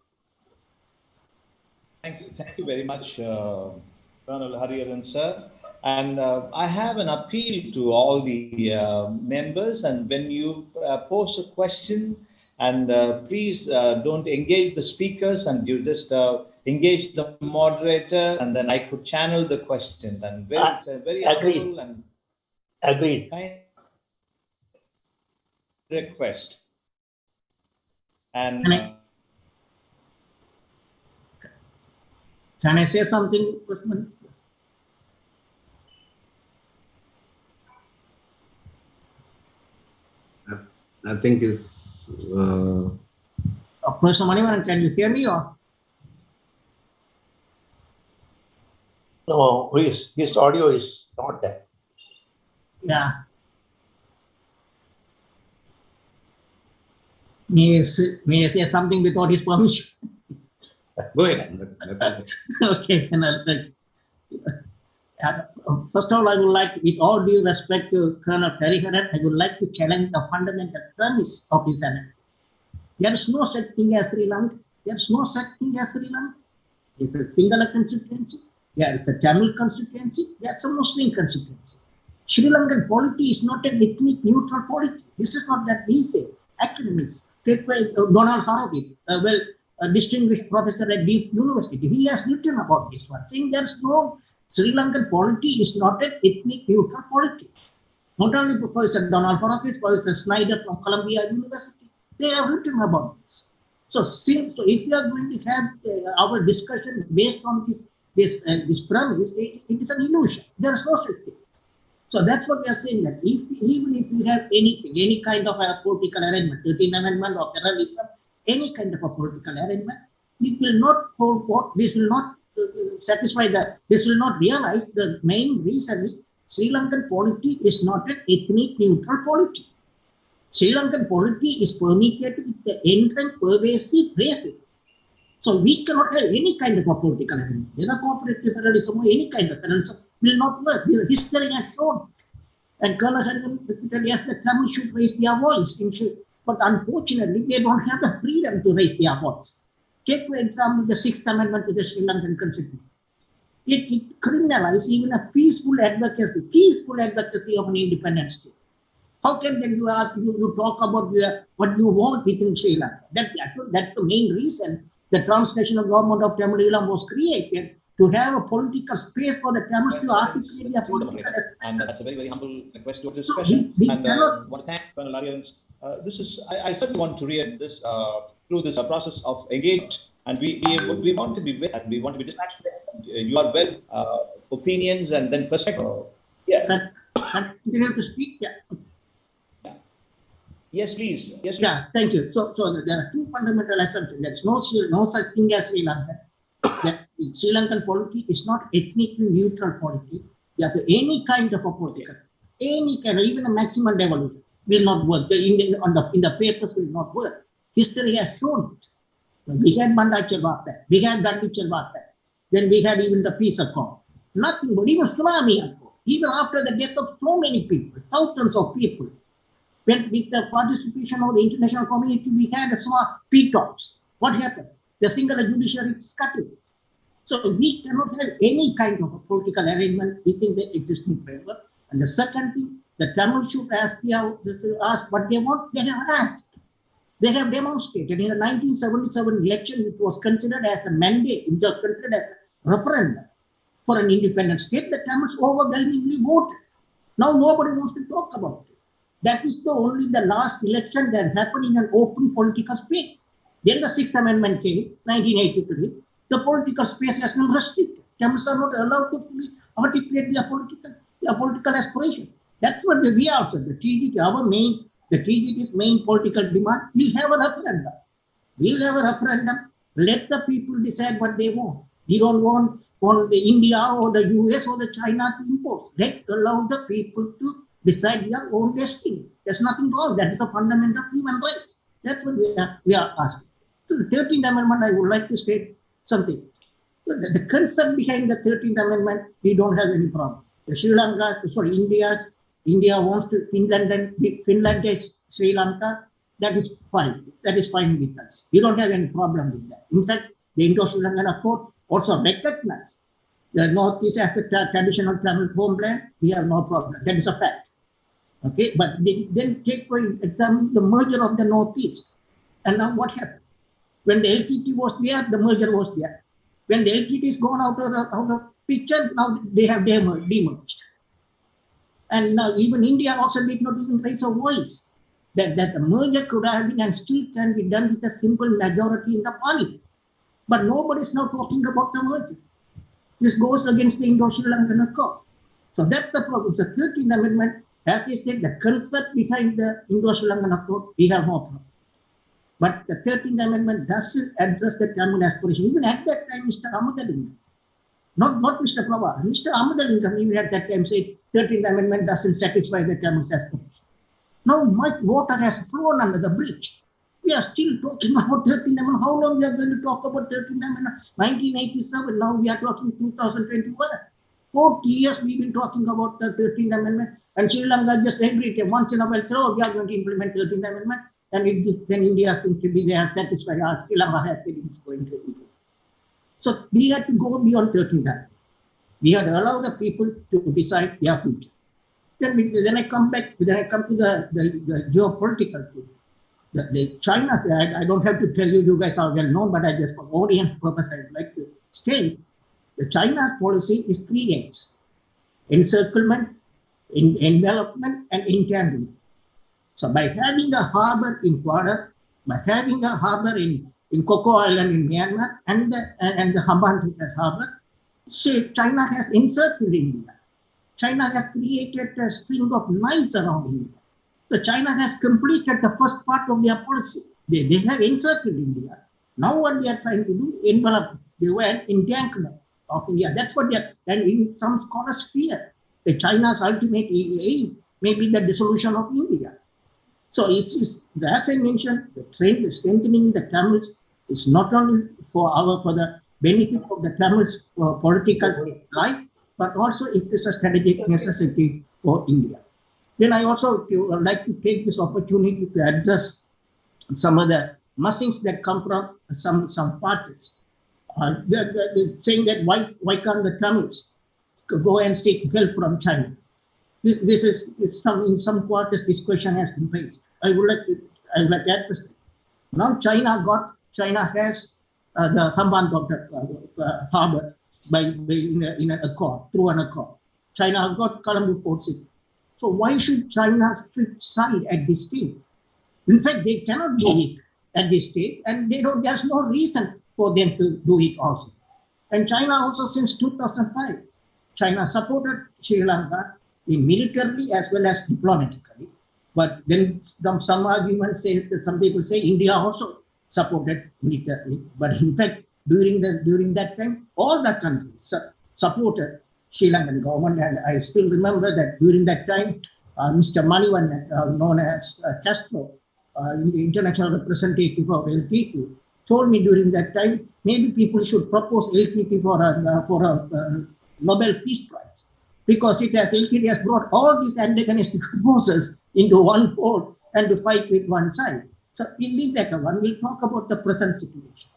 Speaker 1: Thank you very much, Colonel Hariharan sir. And I have an appeal to all the members. And when you pose a question, and please don't engage the speakers, and you just engage the moderator, and then I could channel the questions. And it's a very
Speaker 3: Agreed.
Speaker 1: humble and
Speaker 3: Agreed.
Speaker 1: kind request. And
Speaker 5: Can I say something, Usman?
Speaker 2: I think is.
Speaker 5: Professor Manivaran, can you hear me or?
Speaker 3: No, his audio is not there.
Speaker 5: Yeah. May I say something without his permission?
Speaker 2: Go ahead.
Speaker 5: Okay. First of all, I would like, with all due respect to Colonel Hariharan, I would like to challenge the fundamental premise of his analysis. There is no such thing as Sri Lanka. There is no such thing as Sri Lanka. It's a singular constituency. There is a Tamil constituency. There's a Muslim constituency. Sri Lankan polity is not an ethnic neutral polity. This is not that we say. Academics, take Donald Horowitz, distinguished professor at Duke University. He has written about this one, saying there's no Sri Lankan polity is not an ethnic neutral polity. Not only Professor Donald Horowitz, Professor Snyder from Columbia University, they have written about this. So if we are going to have our discussion based on this premise, it is an illusion. There is no such thing. So that's what we are saying, that even if we have anything, any kind of a political arrangement, 13th Amendment or terrorism, any kind of a political arrangement, it will not hold what this will not satisfy that. This will not realize the main reason is Sri Lankan polity is not an ethnic neutral polity. Sri Lankan polity is permeated with the inherent pervasive racism. So we cannot have any kind of a political arrangement. Whether cooperative terrorism or any kind of terrorism will not work. The history has shown. And Colonel Hariharan repeated, yes, the Tamil should raise their voice. But unfortunately, they don't have the freedom to raise their voice. Take, for example, the 6th Amendment to the Sri Lankan Constitution. It criminalizes even a peaceful advocacy of an independent state. How can then you ask, you talk about what you want within Sri Lanka? That's the main reason the transnational government of Tamil Eelam was created, to have a political space for the Tamils to articulate their political.
Speaker 1: And that's a very, very humble request to a discussion. And want to thank Colonel Hariharan. I certainly want to read this through this process of engagement, and we want to be with, and we want to be dispassionate. You are well opinions and then perspective. Yeah.
Speaker 5: Continue to speak. Yeah.
Speaker 1: Yes, please. Yes. Please.
Speaker 5: Yeah. Thank you. So there are two fundamental assumptions. There is no such thing as Sri Lanka. That Sri Lankan polity is not ethnically neutral polity. Any kind of a political, any kind, even a maximum devolution will not work. In the papers will not work. History has shown it. We had Bandachal Warfare, we had Dandichal Warfare, then we had even the peace accord. Nothing but even tsunami accord. Even after the death of so many people, thousands of people, when with the participation of the international community, we had a small P-tops. What happened? The singular judiciary is cut it. So we cannot have any kind of a political arrangement within the existing framework. And the second thing, the Tamil should ask what they want. They have asked. They have demonstrated in the 1977 election, which was considered as a mandate, which was considered as a referendum for an independent state. The Tamils overwhelmingly voted. Now nobody wants to talk about it. That is only the last election that happened in an open political space. Then the 6th Amendment came, 1983. The political space has been restricted. Tamils are not allowed to articulate their political aspiration. That's what we are also. The TGT's main political demand will have a referendum. We'll have a referendum. Let the people decide what they want. We don't want the India or the US or the China to impose. Allow the people to decide their own destiny. There's nothing wrong. That is a fundamental human rights. That's what we are asking. So the 13th Amendment, I would like to state something. The concept behind the 13th Amendment, we don't have any problem. India wants to Finlandize Sri Lanka. that is fine. That is fine with us. We don't have any problem with that. In fact, the Indo-Sri Lankan Accord also recognized the Northeast as the traditional Tamil homeland. We have no problem. That is a fact. Okay, but then take for example the merger of the Northeast. And now what happened? When the LTT was there, the merger was there. When the LTT is gone out of the picture, now they have demerged. And now even India also did not even raise a voice that the merger could have been and still can be done with a simple majority in the parliament. But nobody is now talking about the merger. This goes against the Indo-Sri Lankan Accord. So that's the problem. The 13th Amendment, as I said, the concept behind the Indo-Sri Lankan Accord, we have no problem. But the 13th Amendment doesn't address the Tamil aspiration. Even at that time, Mr. Amadalingam, not Mr. Pawar, Mr. Amadalingam, even at that time said 13th Amendment doesn't satisfy the Tamil aspiration. Now much water has flown under the bridge. We are still talking about 13th Amendment. How long we are going to talk about 13th Amendment? 1987, now we are talking 2021. 40 years we've been talking about the 13th Amendment, and Sri Lanka just agreed once in a while, oh, we are going to implement 13th Amendment, and then India seems to be, they are satisfied, Sri Lanka has said it is going to implement. So we had to go beyond 13th Amendment. We had to allow the people to decide their future. Then I come to the geopolitical thing. The China, I don't have to tell you, you guys are well known, but I just for audience purpose, I would like to state the China policy is 3 N's: encirclement, envelopment, and entanglement. So by having a harbor in Kuala, by having a harbor in Coco Island in Myanmar and the Hambantota harbor, China has encircled India. China has created a string of lines around India. So China has completed the first part of their policy. They have encircled India. Now what they are trying to do, envelop, they were entanglement of India. That's what they are, and in some scholars fear that China's ultimate aim may be the dissolution of India. So it's as I mentioned, the strengthening the Tamils is not only for the benefit of the Tamils political life, but also it is a strategic necessity for India. Then I also would like to take this opportunity to address some of the musings that come from some parties. They're saying that why can't the Tamils go and seek help from China? This is in some quarters this question has been raised. I would like to address it. Now China has the Hambantota harbor in an accord, through an accord. China has got Colombo Port City. So why should China switch side at this stage? In fact, they cannot do it at this stage, and there's no reason for them to do it also. And China also, since 2005, China supported Sri Lanka in militarily as well as diplomatically. But then some arguments say, some people say India also supported militarily. But in fact, during that time, all the countries supported Sri Lankan government. And I still remember that during that time, Mr. Manivan, known as Castro, the international representative of LTT, told me during that time, maybe people should propose LTT for a Nobel Peace Prize, because LTT has brought all these antagonistic forces into one fold and to fight with one side. So we'll leave that one. We'll talk about the present situation.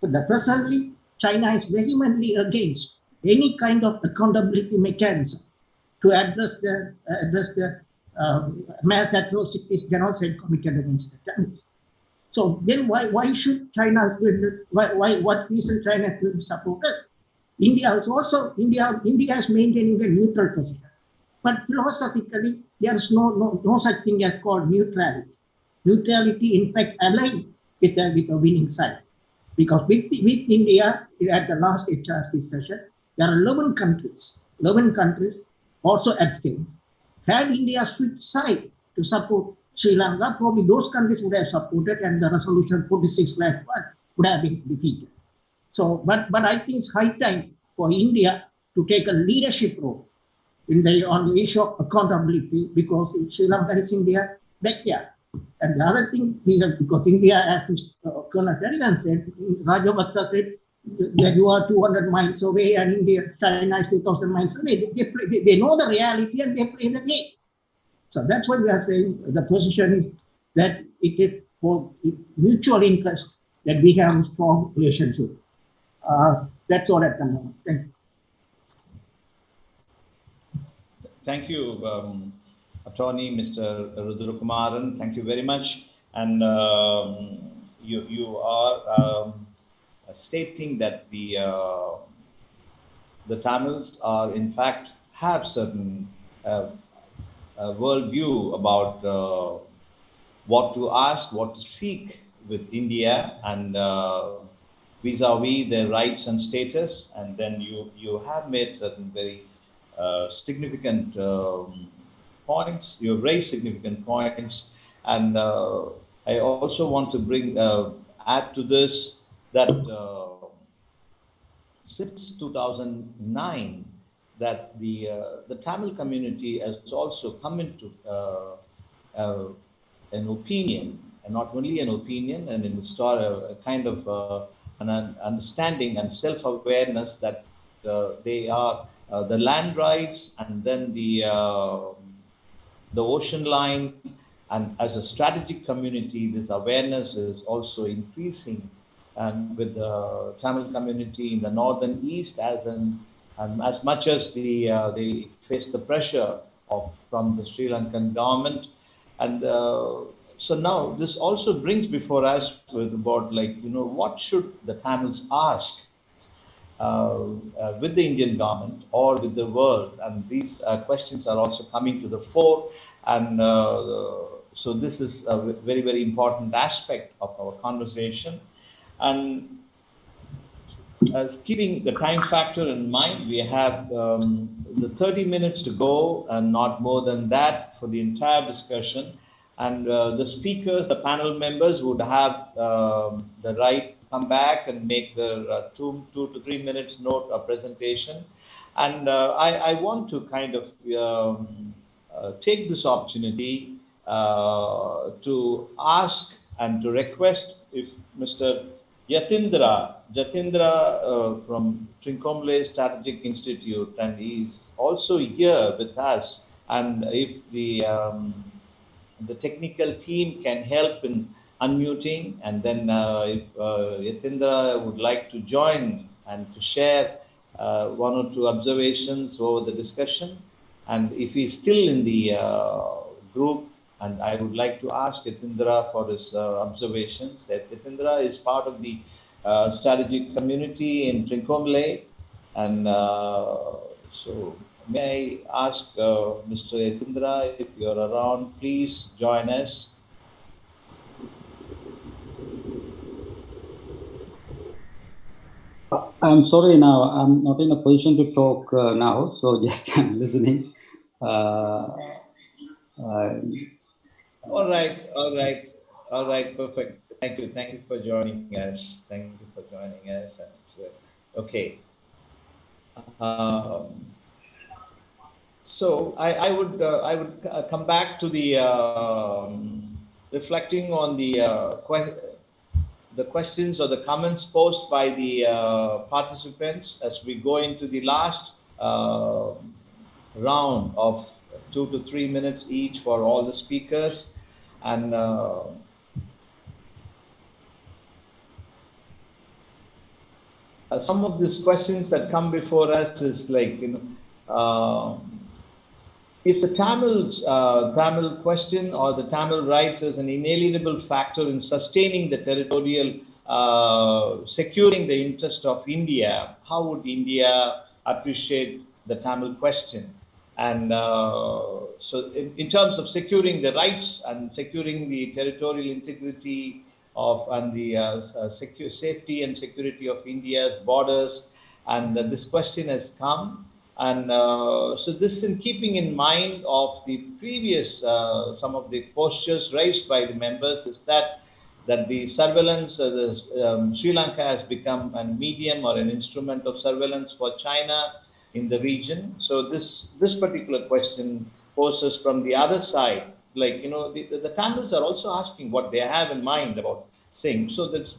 Speaker 5: So presently, China is vehemently against any kind of accountability mechanism to address the mass atrocities, genocide committed against the Chinese. So then why should China, what reason China will support us? India is maintaining a neutral position. But philosophically, there is no such thing as called neutrality. Neutrality, in fact, aligned with a winning side. Because with India, at the last HRC session, there are 11 countries also abstained. Had India switched side to support Sri Lanka, probably those countries would have supported and the resolution 46/1 would have been defeated. So, but I think it's high time for India to take a leadership role on the issue of accountability, because Sri Lanka is India's backyard. And the other thing, because India, as Colonel Sheridan said, Rajapaksa said that you are 200 miles away and China is 2,000 miles away. They know the reality and they play the game. So that's what we are saying. The position is that it is for mutual interest that we have a strong relationship. That's all at the moment. Thank you.
Speaker 1: Thank you, Attorney Mr. Rudrakumaran. Thank you very much. And you are stating that the Tamils are in fact have certain worldview about what to ask, what to seek with India, and vis-a-vis their rights and status. And then you have made certain very significant points. You have raised significant points, and I also want to add to this that since 2009, that the Tamil community has also come into an opinion, and not only an opinion, and in the story, a kind of an understanding and self-awareness that they are the land rights, and then the ocean line, and as a strategic community, this awareness is also increasing, and with the Tamil community in the northern east, as much as they face the pressure from the Sri Lankan government. And so now this also brings before us with about, like, what should the Tamils ask with the Indian government or with the world? And these questions are also coming to the fore. And so this is a very, very important aspect of our conversation. And as keeping the time factor in mind, we have the 30 minutes to go and not more than that for the entire discussion. And the speakers, the panel members would have the right to come back and make their 2 to 3 minutes note of presentation. And I want to kind of take this opportunity to ask and to request if Mr. Jatindra from Trincomalee Strategic Institute, and he's also here with us. And if the technical team can help in unmuting, and then if Jatindra would like to join and to share 1 or 2 observations over the discussion, and if he's still in the group. And I would like to ask Jatindra for his observations. Jatindra is part of the strategic community in Trincomalee. And so may I ask Mr. Jatindra, if you're around, please join us.
Speaker 6: I'm sorry now, I'm not in a position to talk now, so just I'm listening.
Speaker 1: All right, perfect. Thank you for joining us. Okay. So I would come back to the reflecting on the questions or the comments posed by the participants as we go into the last round of 2 to 3 minutes each for all the speakers. And some of these questions that come before us is like, if the Tamil question or the Tamil rights is an inalienable factor in sustaining the territorial, securing the interest of India, how would India appreciate the Tamil question? And so in terms of securing the rights and securing the territorial integrity and the safety and security of India's borders, and this question has come. And so this in keeping in mind of the previous, some of the postures raised by the members, is that the surveillance, Sri Lanka has become a medium or an instrument of surveillance for China in the region. So this particular question poses from the other side, like, the Tamils are also asking what they have in mind about things. So that's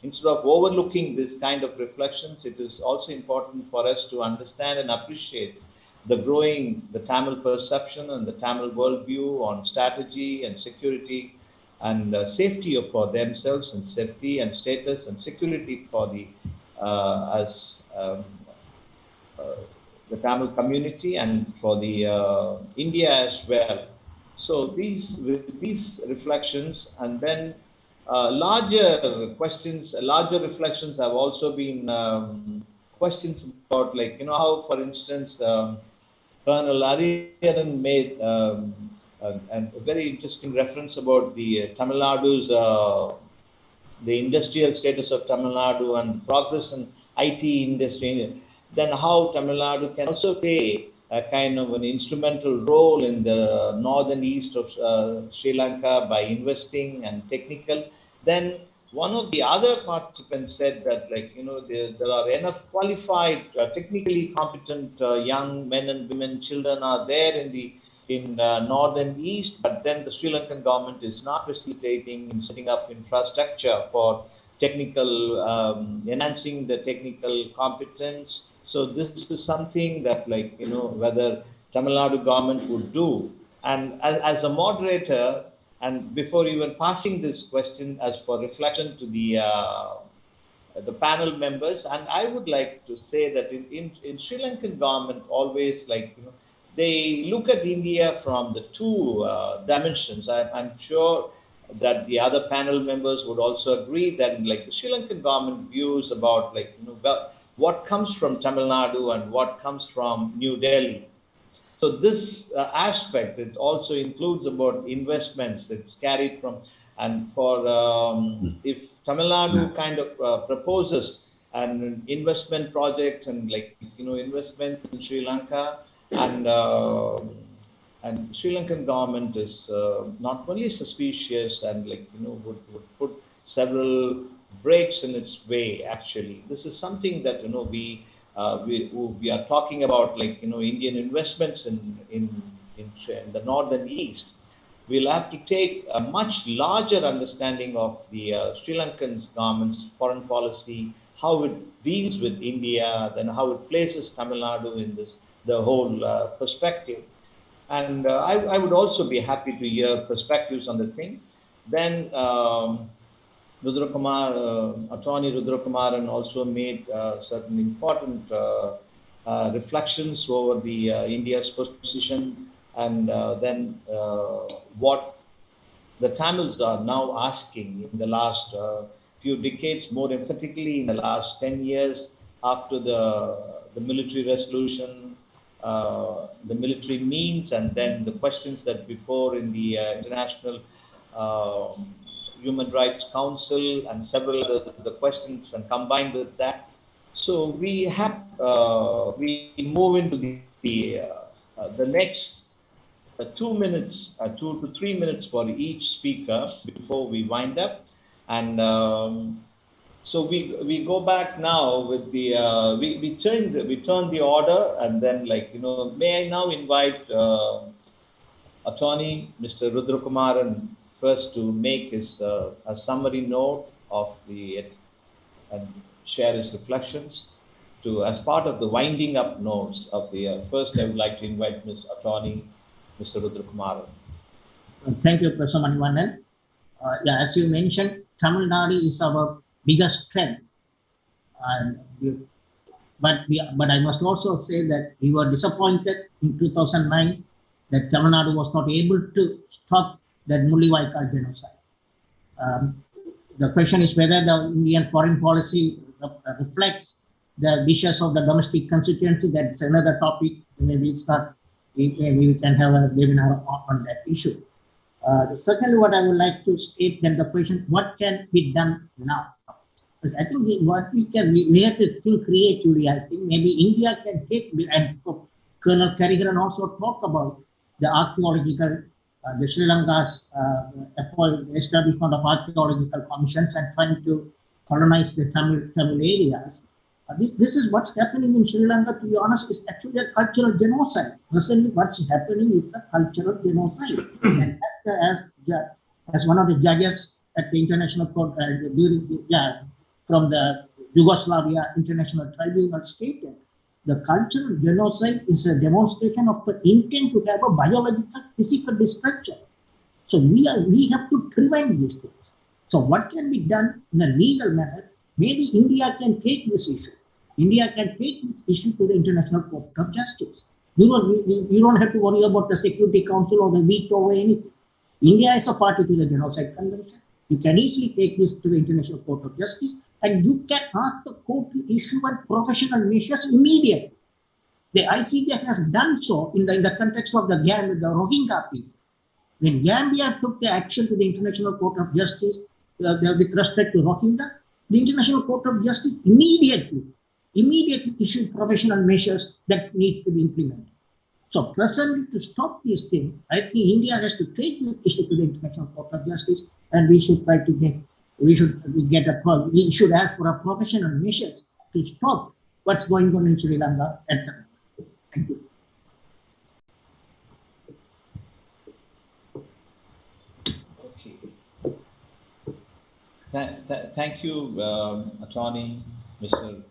Speaker 1: instead of overlooking this kind of reflections, it is also important for us to understand and appreciate the Tamil perception and the Tamil worldview on strategy and security and safety for themselves, and safety and status and security for the the Tamil community and for the India as well. So with these reflections, and then larger questions, larger reflections have also been questions about, like, how, for instance, Colonel Ariyaran made a very interesting reference about the Tamil Nadu's the industrial status of Tamil Nadu and progress in IT industry, then how Tamil Nadu can also play a kind of an instrumental role in the northern east of Sri Lanka by investing and technical. Then one of the other participants said that, like, there are enough qualified, technically competent young men and women, children are there in northern east, but then the Sri Lankan government is not facilitating in setting up infrastructure for technical, enhancing the technical competence. So this is something that, like, whether Tamil Nadu government would do. And as a moderator, and before even passing this question as for reflection to the panel members, and I would like to say that in Sri Lankan government always, like, they look at India from the two dimensions. I'm sure that the other panel members would also agree that, like, the Sri Lankan government views about, like, what comes from Tamil Nadu and what comes from New Delhi. So this aspect, it also includes about investments. It's carried from, and for if Tamil Nadu kind of proposes an investment project and, like, investment in Sri Lanka, and Sri Lankan government is not only suspicious and, like, would put several breaks in its way. Actually, this is something that we are talking about, like, Indian investments in the northern east. We'll have to take a much larger understanding of the Sri Lankan government's foreign policy, how it deals with India, then how it places Tamil Nadu in the whole perspective. And I would also be happy to hear perspectives on the thing. Then Attorney Rudrakumaran also made certain important reflections over the India's position, and then what the Tamils are now asking in the last few decades, more emphatically in the last 10 years after the military resolution, the military means, and then the questions that before in the International Human Rights Council and several other the questions, and combined with that. So we move into the next 2 minutes, 2 to 3 minutes for each speaker before we wind up. And so we go back now with the we turn the order, and then, like, may I now invite Attorney Mr. Rudrakumaran first to make his a summary note of and share his reflections as part of the winding up notes of the first. I would like to invite Attorney Mr. Rudrakumaran.
Speaker 5: Thank you, Professor Manivannan. Yeah, as you mentioned, Tamil Nadu is our biggest strength, but I must also say that we were disappointed in 2009 that Tamil Nadu was not able to stop that Mullivaikal genocide. The question is whether the Indian foreign policy reflects the wishes of the domestic constituency. That's another topic. Maybe it's not. Maybe we can have a webinar on that issue. Secondly, what I would like to state, then the question, what can be done now? I think we have to think creatively. I think maybe India can take, and Colonel Karigaran also talk about the archaeological, the Sri Lanka's establishment of archaeological commissions and trying to colonize the Tamil areas. This is what's happening in Sri Lanka, to be honest, is actually a cultural genocide. Recently, what's happening is a cultural genocide. And as one of the judges at the International Court from the Yugoslavia International Tribunal stated, the cultural genocide is a demonstration of the intent to have a biological, physical destruction. So we have to prevent these things. So what can be done in a legal manner? Maybe India can take this issue. India can take this issue to the International Court of Justice. You don't have to worry about the Security Council or the veto or anything. India is a party to the Genocide Convention. You can easily take this to the International Court of Justice, and you can ask the court to issue professional measures immediately. The ICJ has done so in the context of the Rohingya people. When Gambia took the action to the International Court of Justice with respect to Rohingya, the International Court of Justice immediately issued professional measures that need to be implemented. So presently, to stop this thing, I think India has to take this issue to the International Court of Justice, and we should try to we should ask for a professional measures to stop what's going on in Sri Lanka at the moment. Thank you.
Speaker 1: Okay. Thank you, Attorney Mr.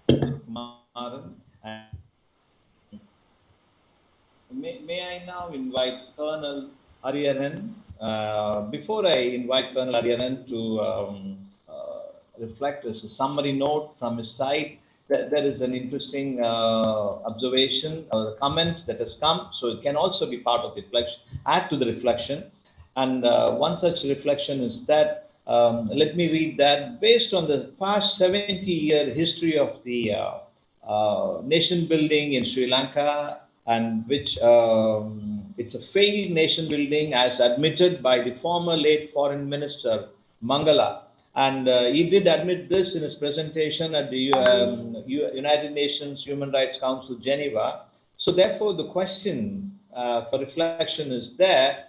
Speaker 1: Kumaran. And may I now invite Colonel Ariyaran. Before I invite Colonel Ariyaran to reflect as a summary note from his side, there is an interesting observation or a comment that has come, so it can also be part of the reflection, add to the reflection. And one such reflection is that, let me read that. Based on the past 70-year history of the nation building in Sri Lanka, and which it's a failed nation building as admitted by the former late Foreign Minister Mangala. And he did admit this in his presentation at the United Nations Human Rights Council, Geneva. So therefore, the question for reflection is there.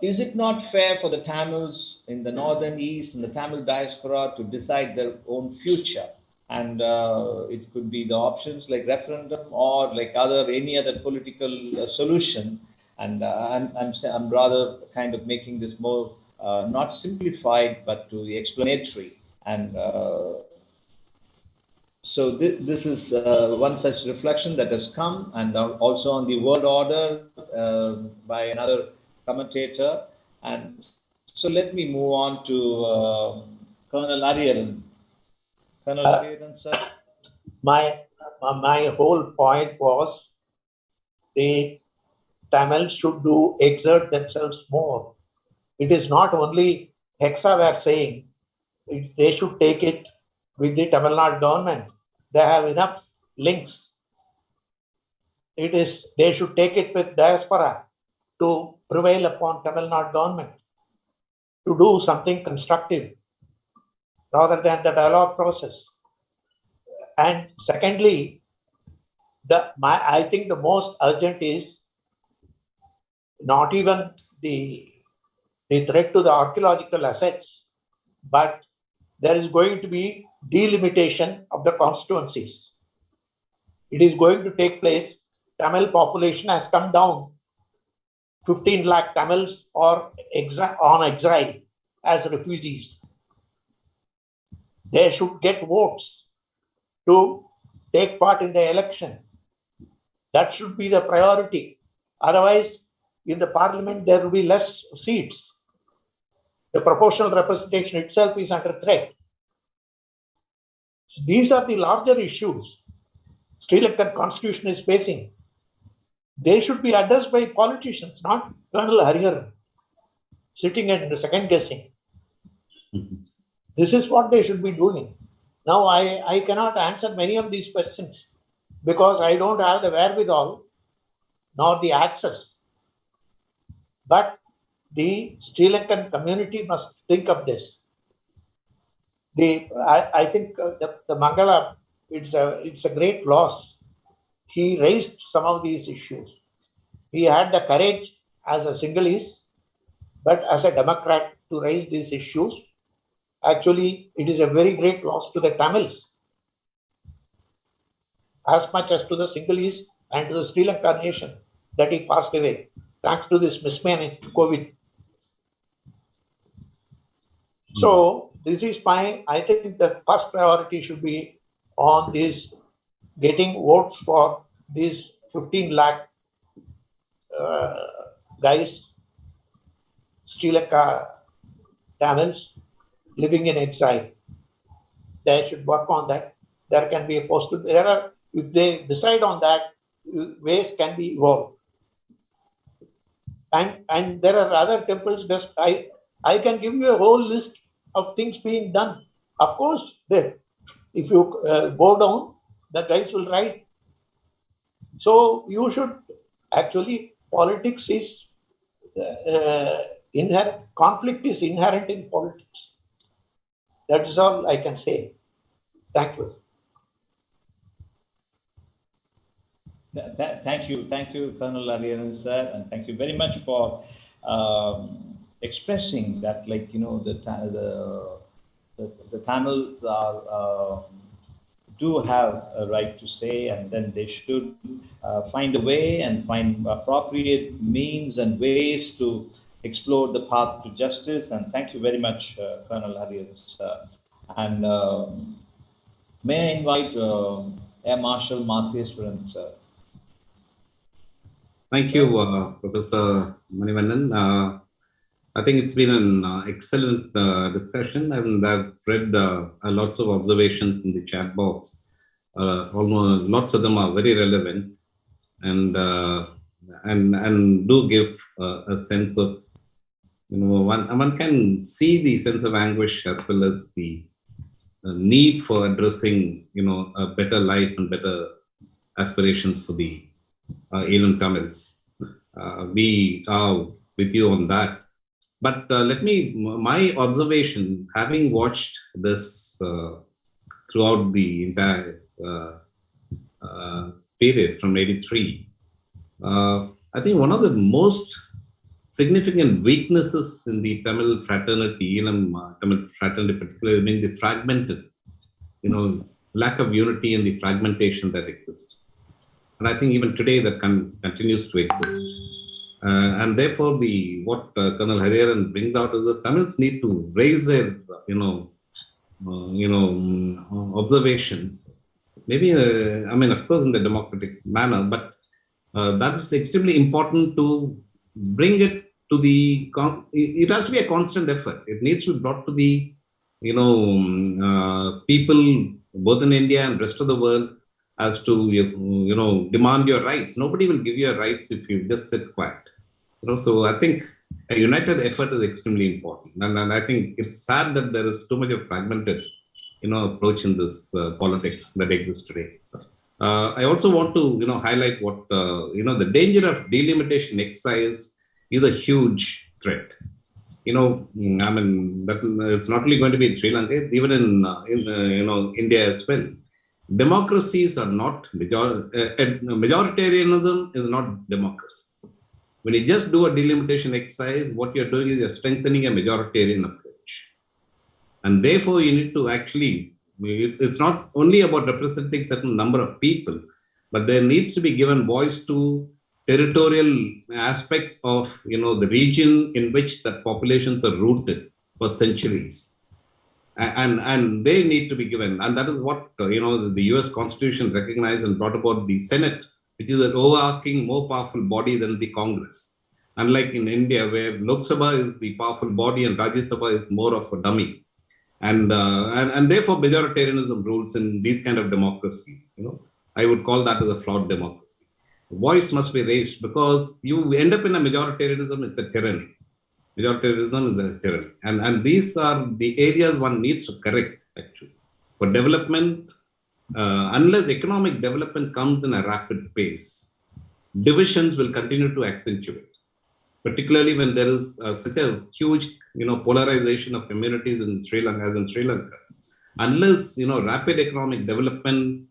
Speaker 1: Is it not fair for the Tamils in the northern east and the Tamil diaspora to decide their own future? And it could be the options like referendum or like any other political solution. And I'm rather kind of making this more not simplified, but to the explanatory. And so this is one such reflection that has come, and also on the world order by another commentator. And so let me move on to Colonel Ariyaran. Colonel Ariyaran, sir.
Speaker 3: My whole point was the Tamils should exert themselves more. It is not only Hexaware saying they should take it with the Tamil Nadu government. They have enough links. They should take it with diaspora to prevail upon Tamil Nadu government to do something constructive rather than the dialogue process. And secondly, I think the most urgent is not even the threat to the archaeological assets, but there is going to be delimitation of the constituencies. It is going to take place. Tamil population has come down. 15 lakh Tamils are on exile as refugees. They should get votes to take part in the election. That should be the priority. Otherwise, in the parliament, there will be less seats. The proportional representation itself is under threat. So these are the larger issues Sri Lankan constitution is facing. They should be addressed by politicians, not Colonel Hariharan sitting and second guessing. This is what they should be doing. Now, I cannot answer many of these questions because I don't have the wherewithal nor the access. But the Sri Lankan community must think of this. I think the Mangala, it's a great loss. He raised some of these issues. He had the courage as a Sinhalese, but as a Democrat to raise these issues. Actually, it is a very great loss to the Tamils, as much as to the Sinhalese and to the Sri Lanka nation that he passed away, thanks to this mismanaged COVID. So this is I think the first priority should be on this, getting votes for these 15 lakh guys, Sri Lanka Tamils living in exile. They should work on that. There can be a postal. There are, if they decide on that, ways can be evolved. And there are other temples. Just I can give you a whole list of things being done. Of course, if you go down, the guys will write. So you should actually, politics is inherent, conflict is inherent in politics. That is all I can say. Thank you.
Speaker 1: Thank you, Colonel Hariharan sir, and thank you very much for expressing that, like, you know, the Tamils are do have a right to say, and then they should find a way and find appropriate means and ways to explore the path to justice. And thank you very much, Colonel Hariharan sir. And may I invite Air Marshal Matheswaran sir.
Speaker 2: Thank you, Professor Manivannan. I think it's been an excellent discussion, and I've read lots of observations in the chat box. Almost lots of them are very relevant, and do give a sense of, you know, one can see the sense of anguish as well as the need for addressing, you know, a better life and better aspirations for the Elam Tamils. We are with you on that. But my observation, having watched this throughout the entire period from '83, I think one of the most significant weaknesses in the Tamil fraternity, Tamil fraternity particularly, being the fragmented, you know, lack of unity and the fragmentation that exists. And I think even today that continues to exist. And therefore, what Colonel Hariharan brings out is that Tamils need to raise their, observations. Maybe, I mean, of course, in the democratic manner, but that is extremely important to bring it to the. It has to be a constant effort. It needs to be brought to the, people both in India and rest of the world, as to, demand your rights. Nobody will give you your rights if you just sit quiet. So I think a united effort is extremely important. And I think it's sad that there is too much of fragmented, approach in this politics that exists today. I also want to, highlight what, the danger of delimitation exercise is a huge threat. I mean, it's not only going to be in Sri Lanka, even in India as well. Democracies are not majoritarianism is not democracy. When you just do a delimitation exercise, what you're doing is you're strengthening a majoritarian approach. And therefore, you need to actually, it's not only about representing certain number of people, but there needs to be given voice to territorial aspects of, the region in which the populations are rooted for centuries. And they need to be given. And that is what, the US Constitution recognized and brought about the Senate, which is an overarching, more powerful body than the Congress. Unlike in India, where Lok Sabha is the powerful body and Rajya Sabha is more of a dummy. And therefore, majoritarianism rules in these kind of democracies. I would call that as a flawed democracy. Voice must be raised, because you end up in a majoritarianism, it's a tyranny. Majoritarianism is a tyranny. And these are the areas one needs to correct, actually. For development, unless economic development comes in a rapid pace, divisions will continue to accentuate, particularly when there is such a huge, polarization of communities in Sri Lanka, as in Sri Lanka. Unless, rapid economic development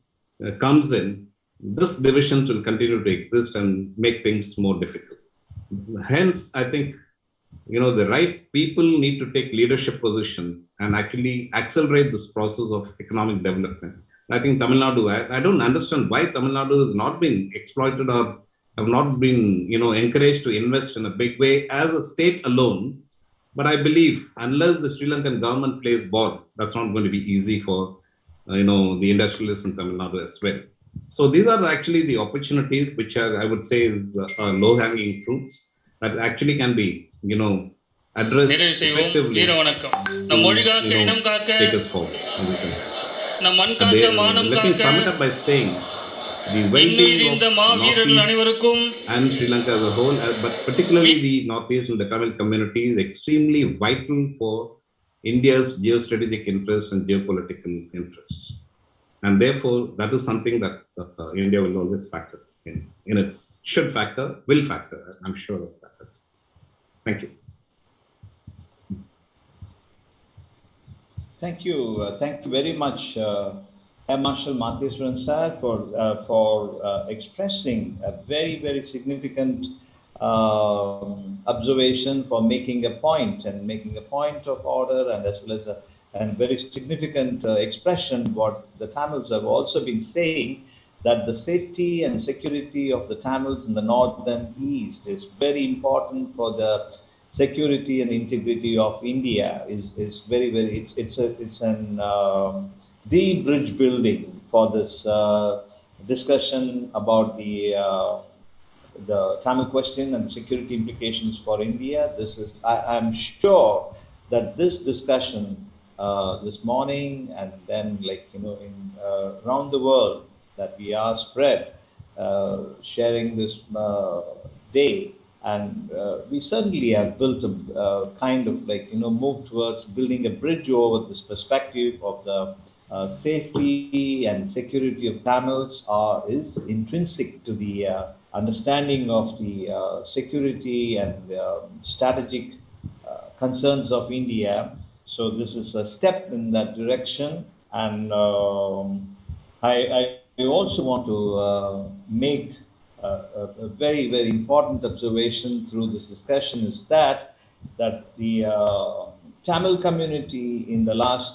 Speaker 2: comes in, these divisions will continue to exist and make things more difficult. Hence, I think, the right people need to take leadership positions and actually accelerate this process of economic development. I think Tamil Nadu, I don't understand why Tamil Nadu has not been exploited or have not been, encouraged to invest in a big way as a state alone. But I believe unless the Sri Lankan government plays ball, that's not going to be easy for, the industrialists in Tamil Nadu as well. So these are actually the opportunities which are, I would say, is low-hanging fruits. that actually can be, addressed
Speaker 7: நிறைவு செய்வோம்.
Speaker 2: effectively
Speaker 7: வீர வணக்கம். நம் மொழி காக்க, இனம் காக்க,
Speaker 2: take us forward.
Speaker 7: நம் மண்
Speaker 2: And
Speaker 7: காக்க,
Speaker 2: they,
Speaker 7: மானம்
Speaker 2: let me
Speaker 7: காக்க,
Speaker 2: sum it up by saying the
Speaker 7: இன்னுயிர்
Speaker 2: well-being
Speaker 7: இந்த
Speaker 2: of
Speaker 7: மாவீரர்கள்
Speaker 2: Northeast
Speaker 7: அனைவருக்கும்
Speaker 2: and Sri Lanka as a whole, but particularly the Northeast and the Tamil community, is extremely vital for India's geostrategic interests and geopolitical interests. And therefore, that is something that India will always factor in its should factor, will factor. I'm sure of that. Thank you.
Speaker 1: Thank you. Thank you very much, Air Marshal Matheswaran sir, for expressing a very, very significant observation, for making a point of order, and as well as a very significant expression what the Tamils have also been saying, that the safety and security of the Tamils in the north and east is very important for the security and integrity of India. Is very, very, it's an the bridge building for this discussion about the Tamil question and security implications for India. This is, I'm sure that this discussion this morning, and then in around the world that we are spread, sharing this day, and we certainly have built a kind of move towards building a bridge over this perspective of the safety and security of Tamils is intrinsic to the understanding of the security and strategic concerns of India. So this is a step in that direction, and I also want to make a very, very important observation through this discussion, is that the Tamil community in the last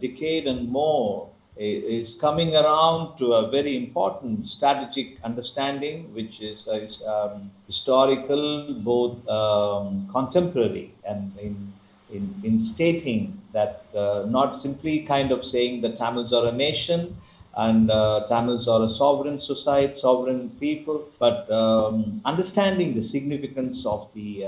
Speaker 1: decade and more is coming around to a very important strategic understanding, which is historical, both contemporary, and in stating that not simply kind of saying that Tamils are a nation and Tamils are a sovereign society, sovereign people, but understanding the significance of the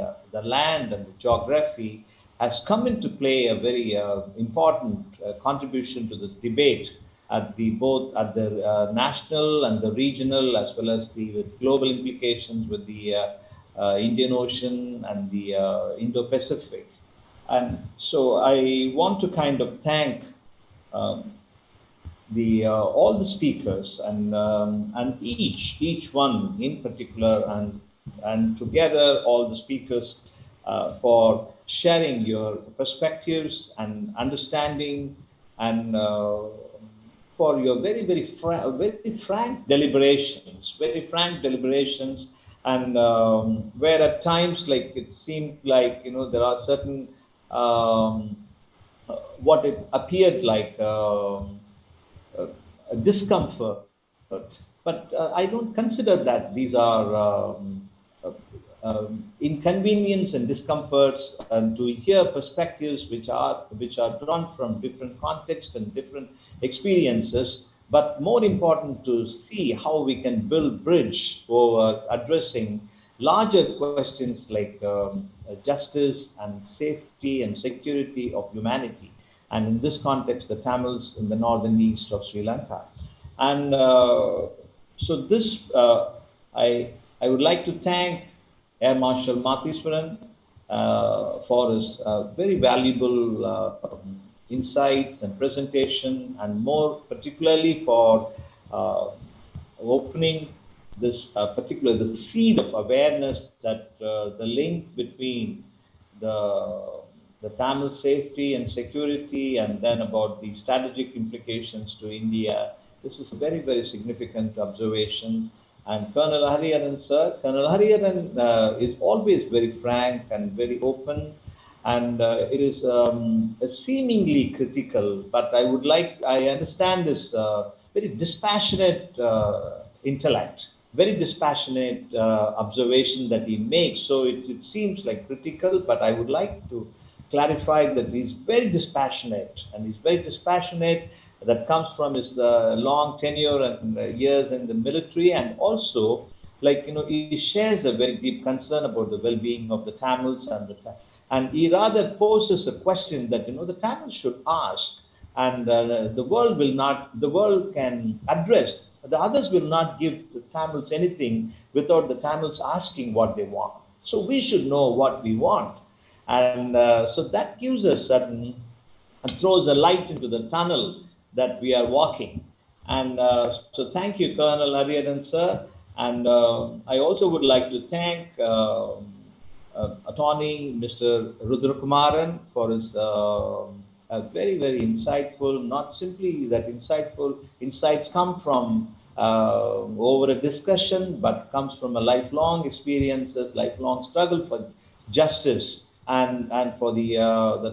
Speaker 1: land and the geography has come into play a very important contribution to this debate at both at the national and the regional, as well as with global implications with the Indian Ocean and the Indo-Pacific. And so I want to kind of thank all the speakers, and each one in particular, and together all the speakers for sharing your perspectives and understanding, and for your very, very frank deliberations, and where at times it seemed like there are certain what it appeared like a discomfort, but I don't consider that these are inconvenience and discomforts, and to hear perspectives which are drawn from different contexts and different experiences, but more important to see how we can build bridge over addressing larger questions like justice and safety and security of humanity, and in this context the Tamils in the northern east of Sri Lanka. And so this I would like to thank Air Marshal Matheswaran for his very valuable insights and presentation, and more particularly for opening this the seed of awareness that the link between the Tamil safety and security, and then about the strategic implications to India. This is a very, very significant observation. And Colonel Hariharan sir, Colonel Hariharan is always very frank and very open, and it is seemingly critical, but I understand this very dispassionate intellect, very dispassionate observation that he makes. So it seems like critical, but I would like to clarify that he's very dispassionate, and he's very dispassionate. That comes from his long tenure and years in the military, and also like, he shares a very deep concern about the well-being of the Tamils, and he rather poses a question that, the Tamils should ask, and the world can address. The others will not give the Tamils anything without the Tamils asking what they want. So we should know what we want. And so that gives us certain, and throws a light into the tunnel that we are walking. And so thank you, Colonel Hariharan, sir. And I also would like to thank Attorney Mr. Rudrakumaran for his very, very insightful, not simply that insightful, insights come from over a discussion, but comes from a lifelong experiences, lifelong struggle for justice and for the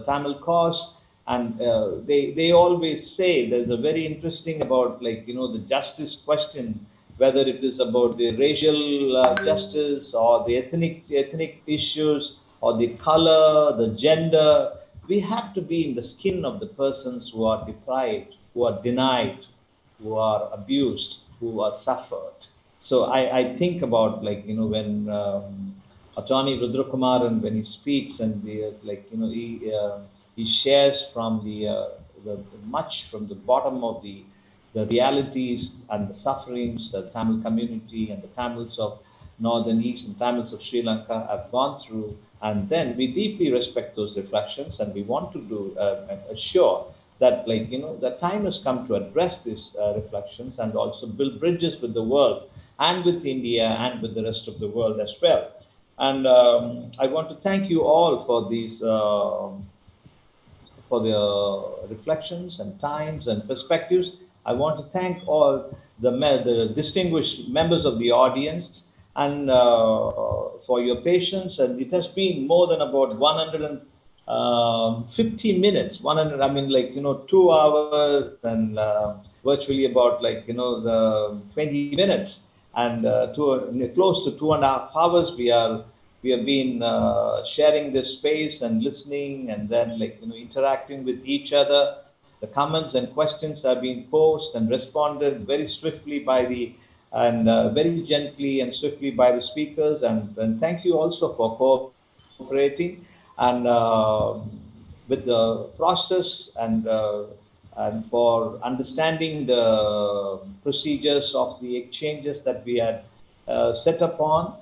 Speaker 1: Tamil cause. And they always say there's a very interesting about, like, the justice question, whether it is about the racial justice or the ethnic issues or the color, the gender. We have to be in the skin of the persons who are deprived, who are denied, who are abused, who are suffered. So I think about, like, when Attorney Rudrakumaran, when he speaks, and he shares from the much from the bottom of the realities and the sufferings the Tamil community and the Tamils of Northern East and Tamils of Sri Lanka have gone through. And then we deeply respect those reflections, and we want to do assure that, like, the time has come to address these reflections and also build bridges with the world and with India and with the rest of the world as well. And I want to thank you all for these for the reflections and times and perspectives. I want to thank all the distinguished members of the audience, and for your patience. And it has been more than about 150 minutes, 100, I mean, like, 2 hours, and virtually about, like, the 20 minutes, and close to 2.5 hours we have been sharing this space and listening, and then, like, interacting with each other. The comments and questions have been posed and responded very swiftly by the, and very gently and swiftly by the speakers. And thank you also for cooperating and with the process, and for understanding the procedures of the exchanges that we had set upon.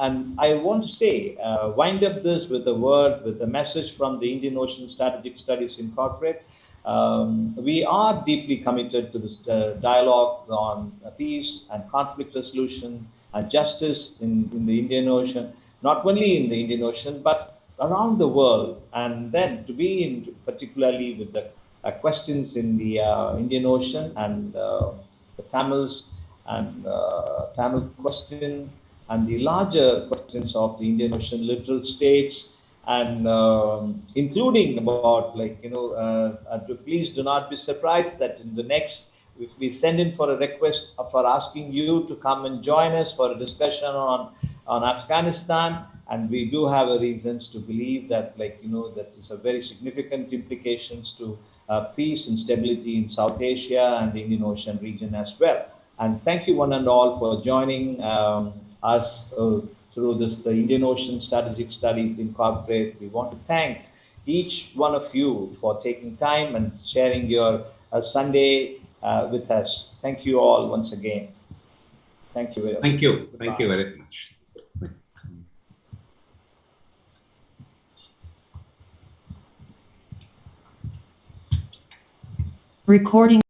Speaker 1: And I want to say, wind up this with a word, with a message from the Indian Ocean Strategic Studies Incorporated. We are deeply committed to this dialogue on peace and conflict resolution and justice in the Indian Ocean, not only in the Indian Ocean, but around the world. And then to be in, particularly with the questions in the Indian Ocean, and the Tamils and Tamil question, and the larger questions of the Indian Ocean littoral states, and including about, like, please do not be surprised that in the next, if we send in for a request for asking you to come and join us for a discussion on Afghanistan, and we do have a reasons to believe that, like, that is a very significant implications to peace and stability in South Asia and the Indian Ocean region as well. And thank you one and all for joining us through this, the Indian Ocean Strategic Studies Incorporated. We want to thank each one of you for taking time and sharing your Sunday with us. Thank you all once again. Thank you very much.
Speaker 2: Thank you. Thank you very much.
Speaker 8: Recording.